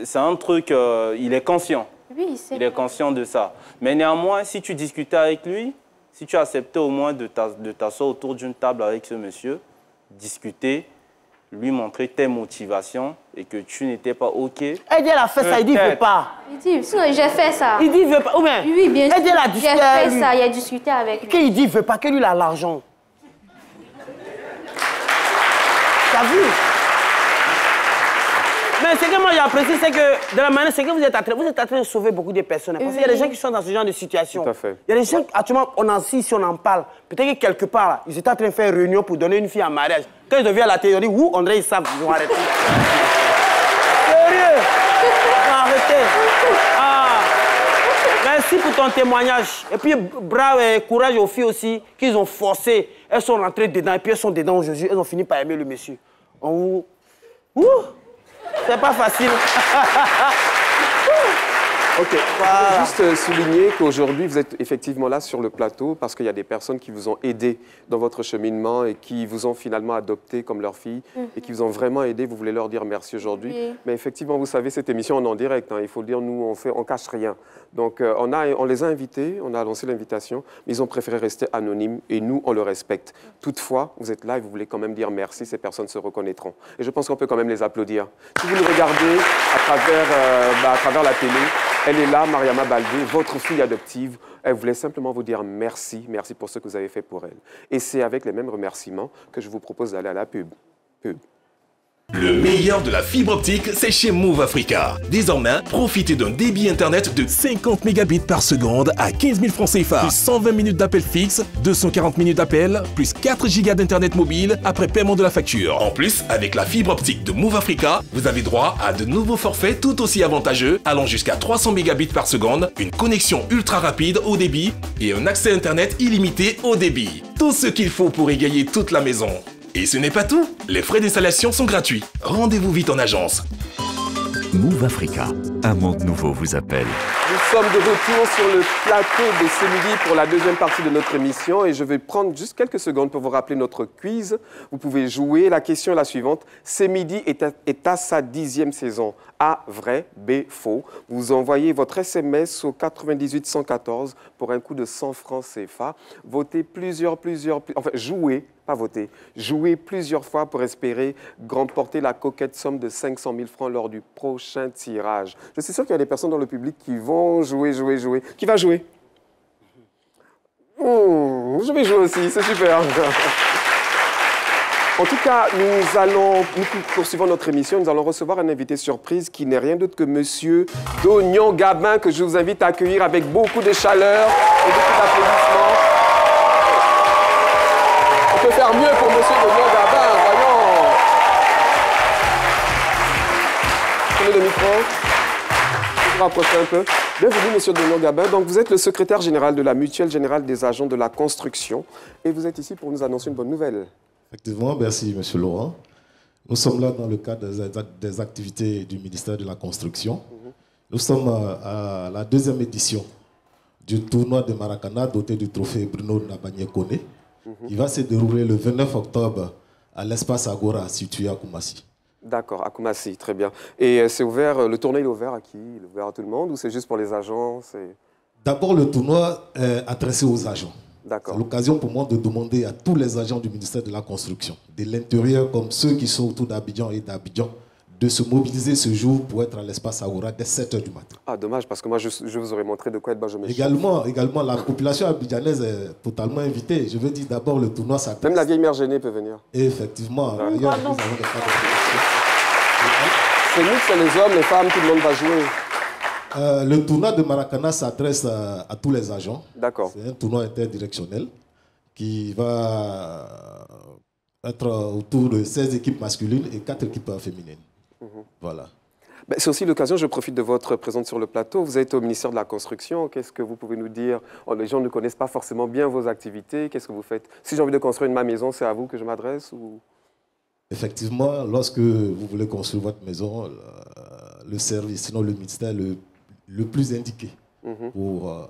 c'est un truc, il est conscient. Oui, il sait. Il est conscient de ça. Mais néanmoins, si tu discutais avec lui, si tu acceptais au moins de t'asseoir autour d'une table avec ce monsieur, discuter, lui montrer tes motivations et que tu n'étais pas OK. Elle dit, elle a fait ça, il dit, il ne veut pas. Il dit, sinon, j'ai fait ça. Il dit, il ne veut pas. Ou bien, oui, bien sûr. Elle dit, elle a discuté avec lui. J'ai fait ça, il a discuté avec lui. Qu'il dit, il ne veut pas, que lui, il a l'argent. T'as vu? Mais ce que moi j'apprécie, c'est que de la manière, c'est que vous êtes en train de sauver beaucoup de personnes. Parce qu'il y a des gens qui sont dans ce genre de situation. Tout à fait. Il y a des gens, actuellement, on en si on en parle. Peut-être que quelque part, là, ils étaient en train de faire une réunion pour donner une fille en mariage. Quand ils deviennent à la télé, ils disent, on dirait ils savent, ils vont arrêter. Sérieux? Ils vont arrêter. Ah. Mais Merci pour ton témoignage. Et puis, bravo et courage aux filles aussi, qu'ils ont forcé. Elles sont rentrées dedans et puis elles sont dedans aujourd'hui. Elles ont fini par aimer le monsieur. On vous... Ouh, c'est pas facile. Ok, voilà. Je veux juste souligner qu'aujourd'hui, vous êtes effectivement là sur le plateau parce qu'il y a des personnes qui vous ont aidé dans votre cheminement et qui vous ont finalement adopté comme leur fille et qui vous ont vraiment aidé. Vous voulez leur dire merci aujourd'hui. Oui. Mais effectivement, vous savez, cette émission, on est en direct. Hein, il faut le dire, nous, on cache rien. Donc, on les a invités, on a lancé l'invitation, mais ils ont préféré rester anonymes et nous, on le respecte. Toutefois, vous êtes là et vous voulez quand même dire merci, ces personnes se reconnaîtront. Et je pense qu'on peut quand même les applaudir. Si vous le regardez à travers la télé, elle est là, Mariama Baldé, votre fille adoptive. Elle voulait simplement vous dire merci, merci pour ce que vous avez fait pour elle. Et c'est avec les mêmes remerciements que je vous propose d'aller à la pub. Le meilleur de la fibre optique, c'est chez Move Africa. Désormais, profitez d'un débit Internet de 50 mégabits par seconde à 15 000 francs CFA, plus 120 minutes d'appel fixe, 240 minutes d'appel, plus 4 gigas d'Internet mobile après paiement de la facture. En plus, avec la fibre optique de Move Africa, vous avez droit à de nouveaux forfaits tout aussi avantageux, allant jusqu'à 300 mégabits par seconde, une connexion ultra rapide haut débit et un accès Internet illimité haut débit. Tout ce qu'il faut pour égayer toute la maison. Et ce n'est pas tout, les frais d'installation sont gratuits. Rendez-vous vite en agence. Move Africa, un monde nouveau vous appelle. Nous sommes de retour sur le plateau de ce midi pour la deuxième partie de notre émission et je vais prendre juste quelques secondes pour vous rappeler notre quiz. Vous pouvez jouer. La question est la suivante. Ce midi est à sa 10e saison. A, vrai, B, faux. Vous envoyez votre SMS au 98 114 pour un coût de 100 francs CFA. Votez jouez, pas voter, jouez plusieurs fois pour espérer remporter la coquette somme de 500 000 francs lors du prochain tirage. Je suis sûr qu'il y a des personnes dans le public qui vont jouer. Qui va jouer? Je vais jouer aussi, c'est super. En tout cas, nous poursuivons notre émission. Nous allons recevoir un invité surprise qui n'est rien d'autre que Monsieur Dognon Gabin, que je vous invite à accueillir avec beaucoup de chaleur et beaucoup d'applaudissements. On peut faire mieux pour Monsieur Dognon Gabin, voyons. Prenez le micro. Vous rapprochez un peu. Bienvenue, Monsieur Dognon Gabin. Donc, vous êtes le secrétaire général de la Mutuelle Générale des Agents de la Construction et vous êtes ici pour nous annoncer une bonne nouvelle. Effectivement, merci M. Laurent. Nous sommes là dans le cadre des activités du ministère de la Construction. Nous sommes à la deuxième édition du tournoi de Maracana doté du trophée Bruno Nabagné-Koné. Il va se dérouler le 29 octobre à l'espace Agora situé à Koumassi. D'accord, à Koumassi, très bien. Et c'est ouvert, le tournoi est ouvert à qui? Il est ouvert à tout le monde ou c'est juste pour les agents? D'abord, le tournoi est adressé aux agents. C'est l'occasion pour moi de demander à tous les agents du ministère de la Construction, de l'intérieur comme ceux qui sont autour d'Abidjan et d'Abidjan, de se mobiliser ce jour pour être à l'espace Agora dès 7 h du matin. Ah, dommage, parce que moi, je vous aurais montré de quoi être Benjamin. Également, la population abidjanaise est totalement invitée. Je veux dire, d'abord, le tournoi s'appelle... Même la vieille mère gênée peut venir. Effectivement. C'est nous, c'est les hommes, les femmes, tout le monde va jouer. Le tournoi de Maracana s'adresse à tous les agents. D'accord. C'est un tournoi interdirectionnel qui va être autour de 16 équipes masculines et 4 équipes féminines. Voilà. C'est aussi l'occasion, je profite de votre présence sur le plateau. Vous êtes au ministère de la Construction. Qu'est-ce que vous pouvez nous dire? Les gens ne connaissent pas forcément bien vos activités. Qu'est-ce que vous faites? Si j'ai envie de construire ma maison, c'est à vous que je m'adresse ou... Effectivement, lorsque vous voulez construire votre maison, le service, sinon le ministère le plus indiqué pour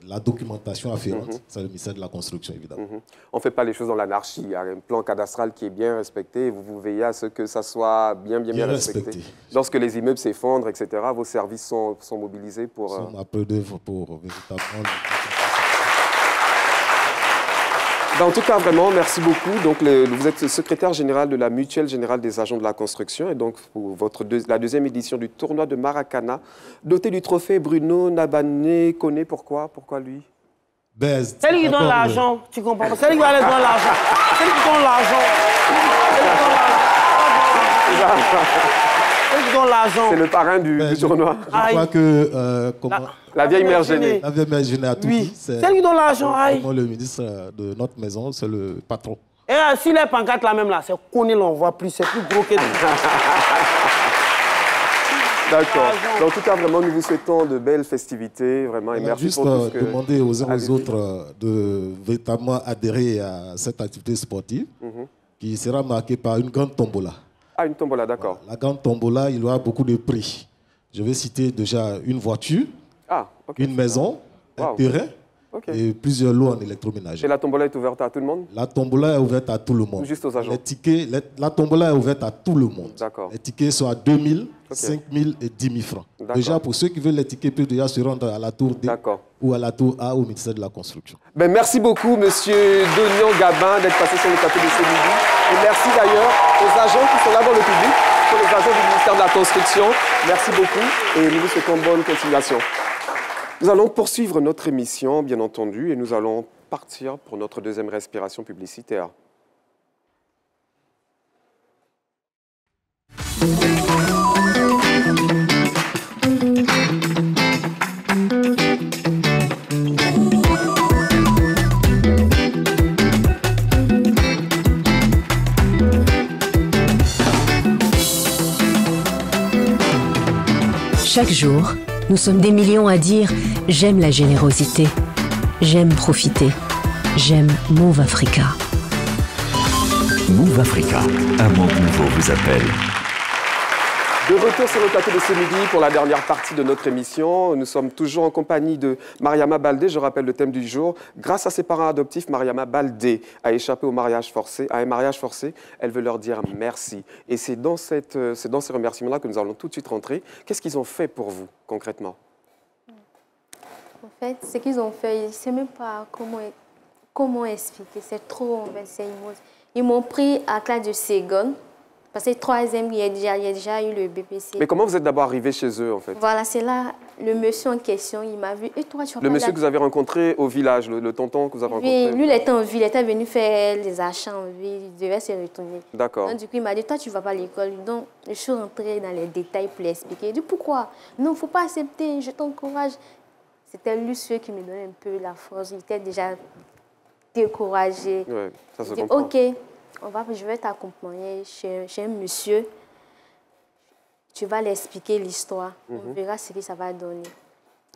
la documentation afférente, c'est le ministère de la Construction, évidemment. On ne fait pas les choses dans l'anarchie. Il y a un plan cadastral qui est bien respecté. Vous veillez à ce que ça soit bien respecté. Lorsque les immeubles s'effondrent, etc., vos services sont mobilisés pour... Nous sommes à peu d'œuvre pour véritablement... En tout cas, vraiment, merci beaucoup. Donc, vous êtes secrétaire général de la Mutuelle Générale des Agents de la Construction et donc pour la deuxième édition du tournoi de Maracana, doté du trophée Bruno Nabagné-Koné. Pourquoi lui? C'est lui qui donne l'argent, tu comprends pas? C'est lui qui va aller donner l'argent. C'est lui qui donne l'argent. C'est le parrain du tournoi. Je crois que... La vieille mère gênée. La vieille mère gênée a tout dit. C'est lui qui donne l'argent. Le ministre de notre maison, c'est le patron. Et si les pancartes là même là, c'est qu'on ne l'envoie plus, c'est plus gros que nous. D'accord. En tout cas, vraiment, nous vous souhaitons de belles festivités, vraiment, et merci juste pour tout ce que... demander aux uns aux autres de véritablement adhérer à cette activité sportive qui sera marquée par une grande tombola. Ah, une tombola, d'accord. La grande tombola, il y aura beaucoup de prix. Je vais citer déjà une voiture, une maison, un terrain et plusieurs lots en électroménager. Et la tombola est ouverte à tout le monde? La tombola est ouverte à tout le monde. Ou juste aux agents? Les tickets, la tombola est ouverte à tout le monde. D'accord. Les tickets sont à 2 000, 5 000 et 10 000 francs. Déjà, pour ceux qui veulent les tickets, peuvent déjà se rendre à la tour D ou à la tour A au ministère de la Construction. Ben, merci beaucoup, monsieur Donian Gabin, d'être passé sur le plateau de ce midi. Et merci d'ailleurs aux agents qui sont là dans le public, sur les agents du ministère de la Construction. Merci beaucoup et nous vous souhaitons bonne continuation. Nous allons poursuivre notre émission, bien entendu, et nous allons partir pour notre deuxième respiration publicitaire. Chaque jour, nous sommes des millions à dire « J'aime la générosité, j'aime profiter, j'aime Move Africa ». Move Africa, un monde nouveau vous appelle. De retour sur le plateau de ce midi pour la dernière partie de notre émission. Nous sommes toujours en compagnie de Mariama Baldé. Je rappelle le thème du jour. Grâce à ses parents adoptifs, Mariama Baldé a échappé au mariage forcé, à un mariage forcé. Elle veut leur dire merci. Et c'est dans ces remerciements-là que nous allons tout de suite rentrer. Qu'est-ce qu'ils ont fait pour vous, concrètement? En fait, ce qu'ils ont fait, je ne sais même pas comment expliquer. C'est trop enversé. Ils m'ont pris à classe de Ségone. Parce que troisième, il y a déjà eu le BPC. Mais comment vous êtes d'abord arrivé chez eux, en fait? Voilà, c'est là, le monsieur en question, il m'a vu. Et toi, tu vas le monsieur que vous avez rencontré au village, le tonton que vous avez rencontré? Oui, lui, il était en ville, il était venu faire les achats en ville, il devait se retourner. D'accord. Du coup, il m'a dit, toi, tu ne vas pas à l'école. Donc, je suis rentrée dans les détails pour l'expliquer. Il dit, pourquoi? Non, il ne faut pas accepter, je t'encourage. C'était lui, celui qui me donnait un peu la force. Il était déjà découragé. Oui, ça se dit, comprend. OK. Je vais t'accompagner chez un monsieur. Tu vas l'expliquer l'histoire. On verra ce que ça va donner.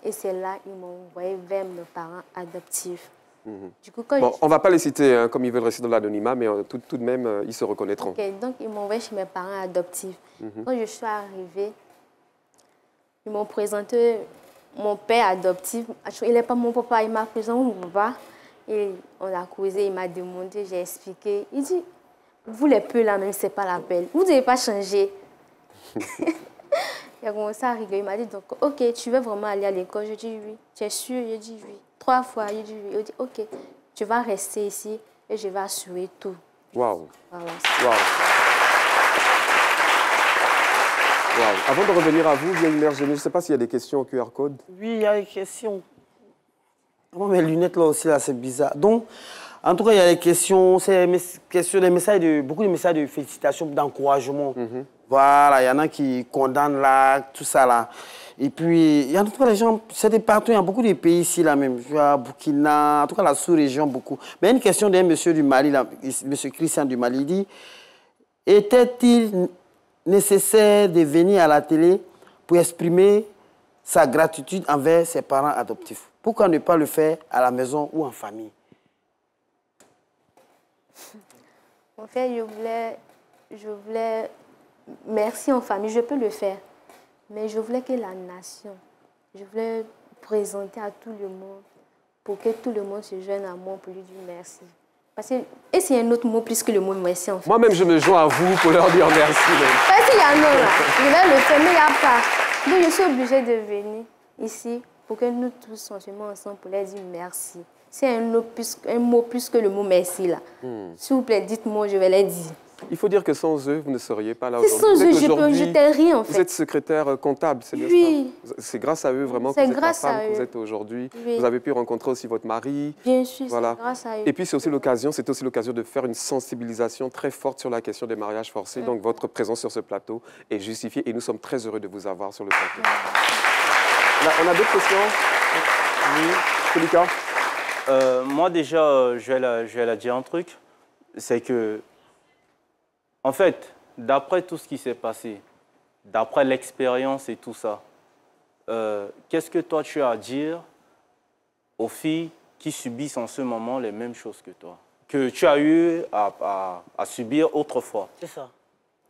Et c'est là qu'ils m'ont envoyé vers mes parents adoptifs. Du coup, on ne va pas les citer hein, comme ils veulent rester dans l'anonymat, mais tout de même, ils se reconnaîtront. Okay, donc, ils m'ont envoyé chez mes parents adoptifs. Quand je suis arrivée, ils m'ont présenté mon père adoptif. Il n'est pas mon papa, il m'a présenté mon papa. Et on a causé, il m'a demandé, j'ai expliqué. Il dit, vous les peu là même, c'est pas la peine. Vous ne devez pas changer. Il a commencé à rigoler. Il m'a dit, donc, OK, tu veux vraiment aller à l'école? Je dis oui. Tu es sûr? Je dis oui. 3 fois, je dis oui. Il dit, OK, tu vas rester ici et je vais assurer tout. Waouh. Voilà. Waouh. Wow. Avant de revenir à vous, vieille mère Génie, je ne sais pas s'il y a des questions au QR code. Oui, il y a des questions. Oh, mes lunettes là aussi, là, c'est bizarre. Donc, en tout cas, il y a des questions, beaucoup de messages de félicitations, d'encouragement. Voilà, il y en a qui condamnent là, tout ça là. Et puis, il y a en tout cas les gens, c'est des partout, il y a beaucoup de pays ici là même. À Burkina, en tout cas la sous-région, beaucoup. Mais il y a une question d'un monsieur du Mali, là, monsieur Christian du Mali, il dit, était-il nécessaire de venir à la télé pour exprimer sa gratitude envers ses parents adoptifs? Pourquoi ne pas le faire à la maison ou en famille? En fait, je voulais... Merci en famille, je peux le faire. Mais je voulais que la nation, je voulais présenter à tout le monde pour que tout le monde se joigne à moi pour lui dire merci. Parce que, et c'est un autre mot plus que le mot merci en fait. Moi-même, je me joins à vous pour leur dire merci. Parce qu'il y a un nom là, je vais le faire, mais il n'y a pas. Donc je suis obligée de venir ici pour que nous tous soyons ensemble pour leur dire merci. C'est un mot plus que le mot merci là. S'il vous plaît, dites-moi, je vais les dire. Il faut dire que sans eux, vous ne seriez pas là aujourd'hui. Sans eux, je n'étais rien en fait. Vous êtes secrétaire comptable, c'est bien ça? Oui. C'est grâce à eux vraiment que vous êtes la femme que vous êtes aujourd'hui. Oui. Vous avez pu rencontrer aussi votre mari. Bien sûr, voilà. c'est grâce à eux. Et puis c'est aussi l'occasion de faire une sensibilisation très forte sur la question des mariages forcés. Donc votre présence sur ce plateau est justifiée et nous sommes très heureux de vous avoir sur le plateau. On a d'autres questions? Oui. Félika? Moi déjà, je vais la dire un truc. C'est que, en fait, d'après tout ce qui s'est passé, d'après l'expérience et tout ça, qu'est-ce que toi tu as à dire aux filles qui subissent en ce moment les mêmes choses que toi, que tu as eu à subir autrefois? C'est ça.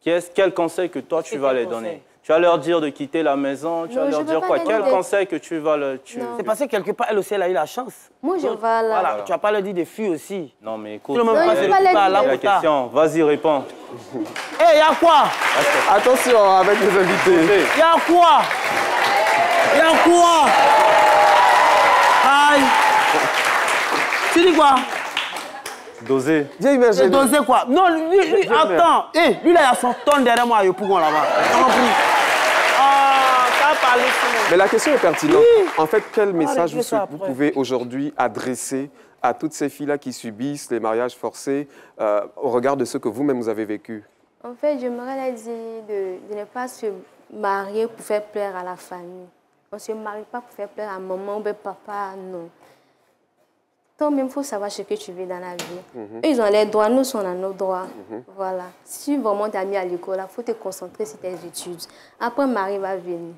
Quel conseil que toi tu vas les donner? Tu vas leur dire de quitter la maison, tu vas leur dire quoi? Quel conseil que tu vas leur... C'est parce que quelque part, elle aussi, elle a eu la chance. Moi, je vais là. Voilà, tu vas pas leur dire des filles aussi. Non, mais écoute, tout le monde la question, vas-y, réponds. Hé, y a quoi? Attention avec les invités. Y a quoi? Y a quoi? Aïe. Tu dis quoi? Doser. Viens imaginer. Doser quoi? Non, lui attends. Hé, lui là, il y a son tonne derrière moi, il pour là-bas. Ça parle. Mais la question est pertinente. Oui. En fait, quel message vous pouvez aujourd'hui adresser à toutes ces filles-là qui subissent les mariages forcés au regard de ce que vous-même vous avez vécu? En fait, j'aimerais leur dire de ne pas se marier pour faire plaire à la famille. On ne se marie pas pour faire plaire à maman ou papa, non. Toi-même, il faut savoir ce que tu veux dans la vie. Eux, ils ont les droits, nous, on a nos droits. Voilà. Si vraiment tu as mis à l'école, il faut te concentrer sur tes études. Après, Marie va venir.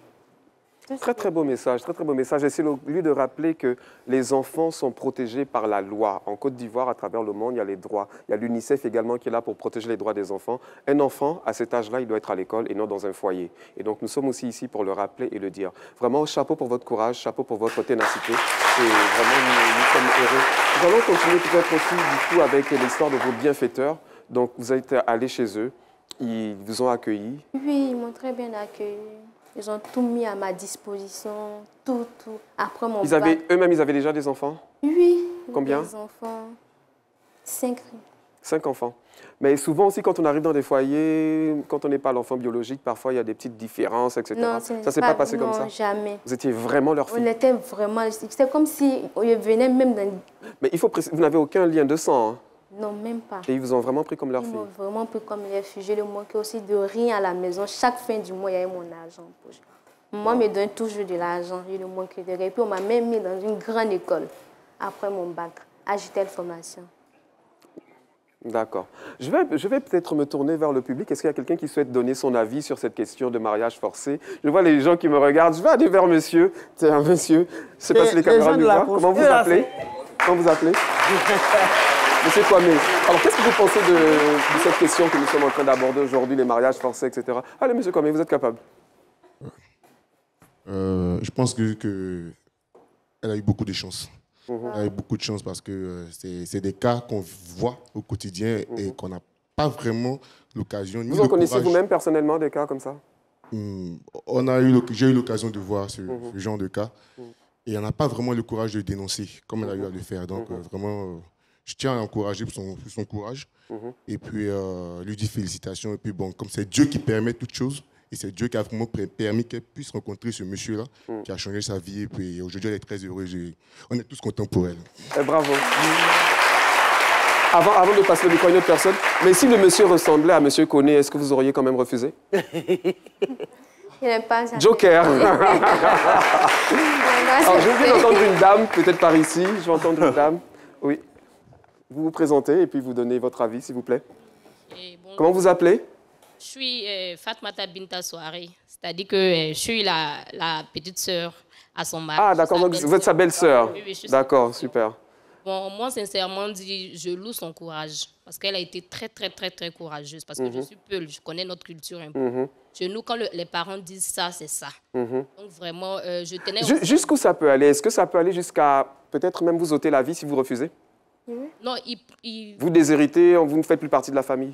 Très, très beau message, très, très beau message. Et c'est le lieu de rappeler que les enfants sont protégés par la loi. En Côte d'Ivoire, à travers le monde, il y a les droits. Il y a l'UNICEF également qui est là pour protéger les droits des enfants. Un enfant, à cet âge-là, il doit être à l'école et non dans un foyer. Et donc, nous sommes aussi ici pour le rappeler et le dire. Vraiment, chapeau pour votre courage, chapeau pour votre ténacité. Et vraiment, nous sommes heureux. Nous allons continuer peut-être aussi, du coup, avec l'histoire de vos bienfaiteurs. Donc, vous êtes allés chez eux. Ils vous ont accueillis. Oui, ils m'ont très bien accueilli. Ils ont tout mis à ma disposition, tout. Après mon bac... Eux-mêmes, ils avaient déjà des enfants? Oui. Combien? Des enfants. 5. 5 enfants. Mais souvent aussi, quand on arrive dans des foyers, quand on n'est pas l'enfant biologique, parfois, il y a des petites différences, etc. Non, ça ne s'est pas passé comme ça? Non, jamais. Vous étiez vraiment leur fille? On était vraiment... C'était comme si on venait même dans... Mais il faut préciser, vous n'avez aucun lien de sang, hein? Non, même pas. Et ils vous ont vraiment pris comme leur fille? Ils m'ont vraiment pris comme leur fille. Je ne manquais aussi de rien à la maison. Chaque fin du mois, il y avait mon argent. Moi, me donne toujours de l'argent. Je ne manquais de rien. Et puis, on m'a même mis dans une grande école après mon bac, à Gitel Formation. D'accord. Je vais peut-être me tourner vers le public. Est-ce qu'il y a quelqu'un qui souhaite donner son avis sur cette question de mariage forcé? Je vois les gens qui me regardent. Je vais aller vers monsieur. Tiens, monsieur. Je ne sais pas si les caméras nous voient. Comment vous appelez? Comment vous appelez? Monsieur Kwame, alors qu'est-ce que vous pensez de cette question que nous sommes en train d'aborder aujourd'hui, les mariages forcés, etc. Allez, monsieur Kwame, vous êtes capable? Je pense qu'elle a eu beaucoup de chance. Elle a eu beaucoup de chance parce que c'est des cas qu'on voit au quotidien et qu'on n'a pas vraiment l'occasion. Vous en connaissez vous-même personnellement des cas comme ça? J'ai eu l'occasion de voir ce genre de cas et on n'a pas vraiment le courage de dénoncer comme elle a eu à le faire. Donc vraiment... Je tiens à l'encourager pour son courage et puis lui dire félicitations. Et puis bon, comme c'est Dieu qui permet toutes choses, et c'est Dieu qui a vraiment permis qu'elle puisse rencontrer ce monsieur-là qui a changé sa vie. Et puis aujourd'hui, elle est très heureuse. On est tous contents pour elle. Et bravo. Avant de passer le micro à une autre personne, mais si le monsieur ressemblait à monsieur Koné, est-ce que vous auriez quand même refusé? Il n'aime pas ça. Joker. Alors, je viens d'entendre une dame, peut-être par ici. Je vais entendre une dame. Oui. Vous vous présentez et puis vous donnez votre avis, s'il vous plaît. Comment vous appelez? Je suis Fatmata Binta Soare, c'est-à-dire que je suis la petite sœur à son mari. Ah, d'accord, donc vous êtes sa belle-sœur. Oui, je suis d'accord, super. Bon, moi, sincèrement, je loue son courage parce qu'elle a été très, très, très, très courageuse. Parce que je suis Peul, je connais notre culture un peu. Chez nous, quand les parents disent ça, c'est ça. Donc, vraiment, je tenais... Jusqu'où ça peut aller? Est-ce que ça peut aller jusqu'à peut-être même vous ôter la vie si vous refusez? Non, Vous déshéritez, vous ne faites plus partie de la famille?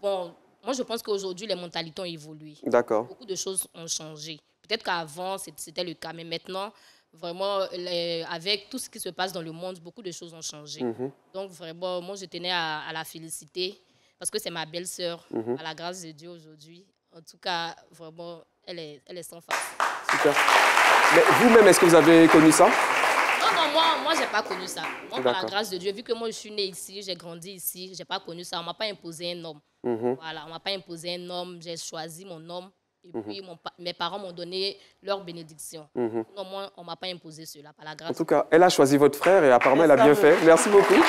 Bon, moi, je pense qu'aujourd'hui, les mentalités ont évolué. D'accord. Beaucoup de choses ont changé. Peut-être qu'avant, c'était le cas, mais maintenant, vraiment, avec tout ce qui se passe dans le monde, beaucoup de choses ont changé. Donc, vraiment, moi, je tenais à la féliciter parce que c'est ma belle-sœur, à la grâce de Dieu aujourd'hui. En tout cas, vraiment, elle est sans face. Super. Mais vous-même, est-ce que vous avez connu ça? Non, moi, je n'ai pas connu ça. Moi, par la grâce de Dieu, vu que moi, je suis née ici, j'ai grandi ici, je n'ai pas connu ça. On ne m'a pas imposé un homme. Voilà, on ne m'a pas imposé un homme, j'ai choisi mon homme. Et puis, mes parents m'ont donné leur bénédiction. Non, moi, on ne m'a pas imposé cela, par la grâce. En tout cas, elle a choisi votre frère et apparemment, elle a bien fait. Merci beaucoup.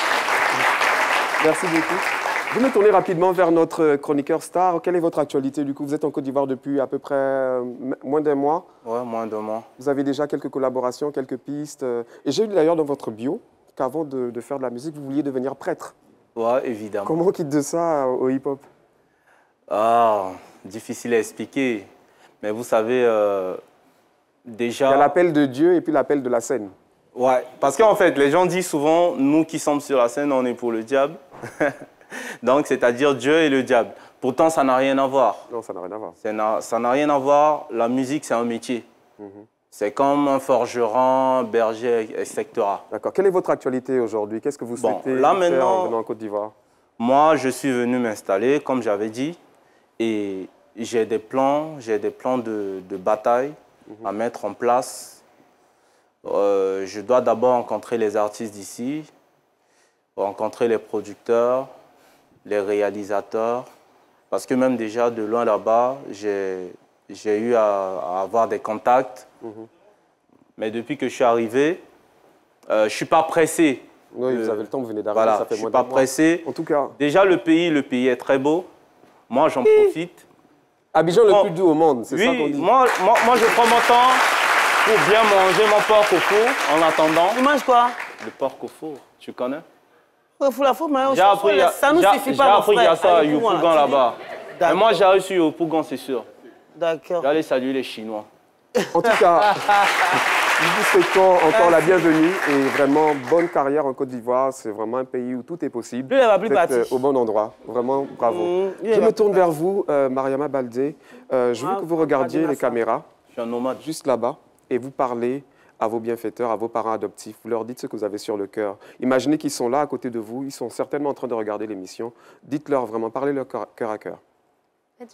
Merci beaucoup. Je vais me tourner rapidement vers notre chroniqueur star. Quelle est votre actualité du coup? Vous êtes en Côte d'Ivoire depuis à peu près moins d'un mois. Ouais, moins d'un mois. Vous avez déjà quelques collaborations, quelques pistes. Et j'ai lu d'ailleurs dans votre bio qu'avant de faire de la musique, vous vouliez devenir prêtre. Ouais, évidemment. Comment on quitte de ça au hip-hop? Ah, difficile à expliquer. Mais vous savez, déjà... Il y a l'appel de Dieu et puis l'appel de la scène. Ouais, parce qu'en fait, les gens disent souvent, nous qui sommes sur la scène, on est pour le diable. Donc, c'est-à-dire Dieu et le diable. Pourtant, ça n'a rien à voir. Non, ça n'a rien à voir. Ça n'a rien à voir. La musique, c'est un métier. C'est comme un forgeron, berger, etc. D'accord. Quelle est votre actualité aujourd'hui? Qu'est-ce que vous souhaitez là, maintenant, faire en Côte d'Ivoire? Moi, je suis venu m'installer, comme j'avais dit, et j'ai des plans de bataille à mettre en place. Je dois d'abord rencontrer les artistes d'ici, rencontrer les producteurs, les réalisateurs, parce que même déjà de loin là-bas, j'ai eu à avoir des contacts. Mais depuis que je suis arrivé, je ne suis pas pressé. Oui, vous avez le temps, vous venez d'arriver, voilà, ça fait moins d'un mois. Je ne suis pas pressé. En tout cas. Déjà, le pays est très beau. Moi, j'en profite. Abidjan, le plus doux au monde, c'est ça qu'on dit. Moi, je prends mon temps pour bien manger mon porc au four en attendant. Tu manges quoi? Le porc au four, tu connais? J'ai appris, ça nous suffit pas, mon frère. J'ai appris à ça à Yopougon là-bas. Mais moi, j'ai reçu Yopougon, c'est sûr. D'accord. J'allais saluer les Chinois. En tout cas, nous vous souhaitons encore la bienvenue et vraiment bonne carrière en Côte d'Ivoire. C'est vraiment un pays où tout est possible. Vous êtes au bon endroit. Vraiment, bravo. Je me tourne vers vous, Mariama Baldé. Je veux que vous regardiez les caméras. Je suis un nomade. Juste là-bas. Et vous parlez à vos bienfaiteurs, à vos parents adoptifs. Vous leur dites ce que vous avez sur le cœur. Imaginez qu'ils sont là à côté de vous. Ils sont certainement en train de regarder l'émission. Dites-leur vraiment, parlez-leur cœur à cœur.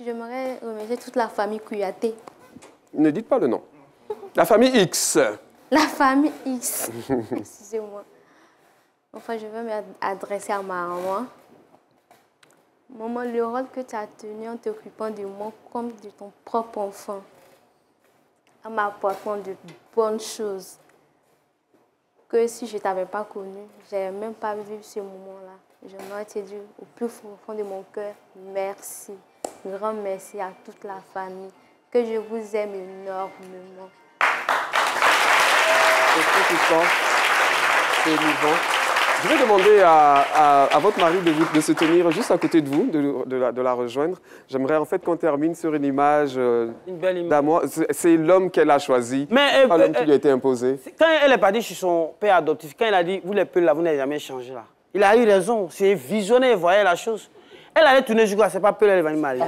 J'aimerais remercier toute la famille Kouyaté. Ne dites pas le nom. La famille X. La famille X. Excusez-moi. Enfin, je vais m'adresser à ma maman. Maman, le rôle que tu as tenu en t'occupant de moi comme de ton propre enfant, en m'apportant de bonnes choses, que si je ne t'avais pas connu, je n'avais même pas vu ce moment-là. J'aimerais te dire au plus profond de mon cœur, merci. Grand merci à toute la famille, que je vous aime énormément. C'est émouvant. Je vais demander à votre mari de se tenir juste à côté de vous, de la rejoindre. J'aimerais en fait qu'on termine sur une image d'amour. C'est l'homme qu'elle a choisi, pas l'homme qui lui a été imposé. Quand elle est partie chez son père adoptif, quand elle a dit, vous les peuls là, vous n'avez jamais changé là. Il a eu raison, c'est visionnaire, il voyait la chose. Elle allait tourner jusqu'à c'est pas peu, elle va me marier.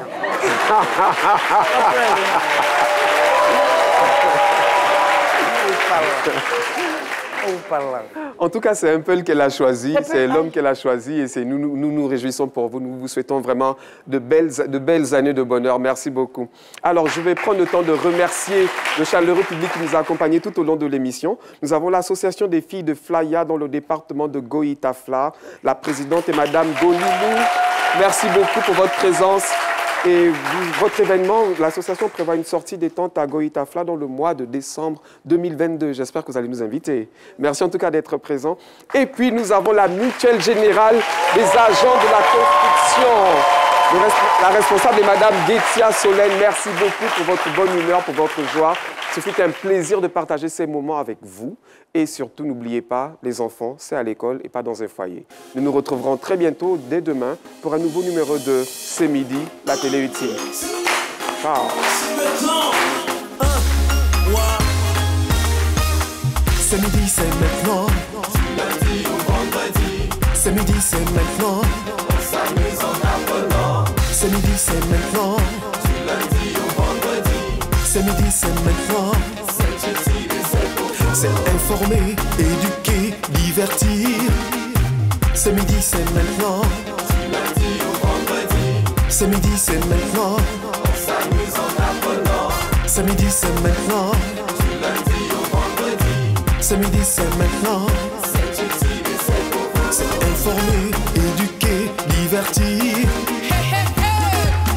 En tout cas, c'est un peu qu'elle a choisi, c'est l'homme qu'elle a choisi et nous nous réjouissons pour vous. Nous vous souhaitons vraiment de belles années de bonheur. Merci beaucoup. Alors, je vais prendre le temps de remercier le chaleureux public qui nous a accompagnés tout au long de l'émission. Nous avons l'association des filles de Flaya dans le département de Goïtafla. La présidente est Madame Golilou. Merci beaucoup pour votre présence. Et votre événement, l'association prévoit une sortie des tentes à Goïtafla dans le mois de décembre 2022. J'espère que vous allez nous inviter. Merci en tout cas d'être présents. Et puis, nous avons la mutuelle générale des agents de la construction. La responsable est Madame Détia Solène. Merci beaucoup pour votre bonne humeur, pour votre joie. Ce fut un plaisir de partager ces moments avec vous. Et surtout, n'oubliez pas, les enfants, c'est à l'école et pas dans un foyer. Nous nous retrouverons très bientôt, dès demain, pour un nouveau numéro de C'est midi, la télé utile. Ciao. C'est midi, c'est maintenant. Lundi ou vendredi. C'est midi, c'est maintenant. On s'amuse en apprenant. C'est midi, c'est maintenant. Lundi ou vendredi. C'est midi, c'est maintenant. C'est utile et c'est pour vous. C'est informer, éduquer, divertir. C'est midi, c'est maintenant. Lundi ou vendredi. C'est midi, c'est maintenant. On s'amuse en apprenant. C'est midi, c'est maintenant. Lundi ou vendredi. C'est midi, c'est maintenant. C'est utile et c'est pour vous. C'est informer, éduquer, divertir.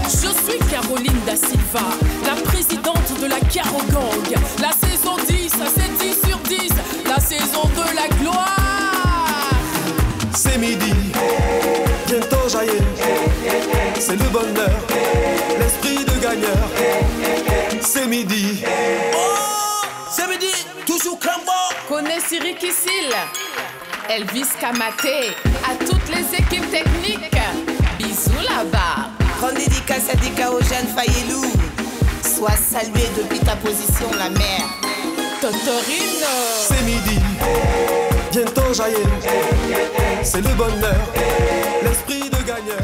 Je suis Caroline Da Silva, la présidente de la Caro Gang. La saison 10, c'est 10 sur 10, la saison de la gloire. C'est midi, bientôt jaillit, c'est le bonheur, l'esprit de gagneur. C'est midi. Oh, c'est midi, toujours Crambo. Connais Siri Kissil, Elvis Kamaté, à toutes les équipes techniques. Bisous là-bas. Grande dédicace à Dika aux jeunes Fayelou. Sois salué depuis ta position, la mère. Totorino. C'est midi, bientôt jaillit, c'est le bonheur, l'esprit de gagneur.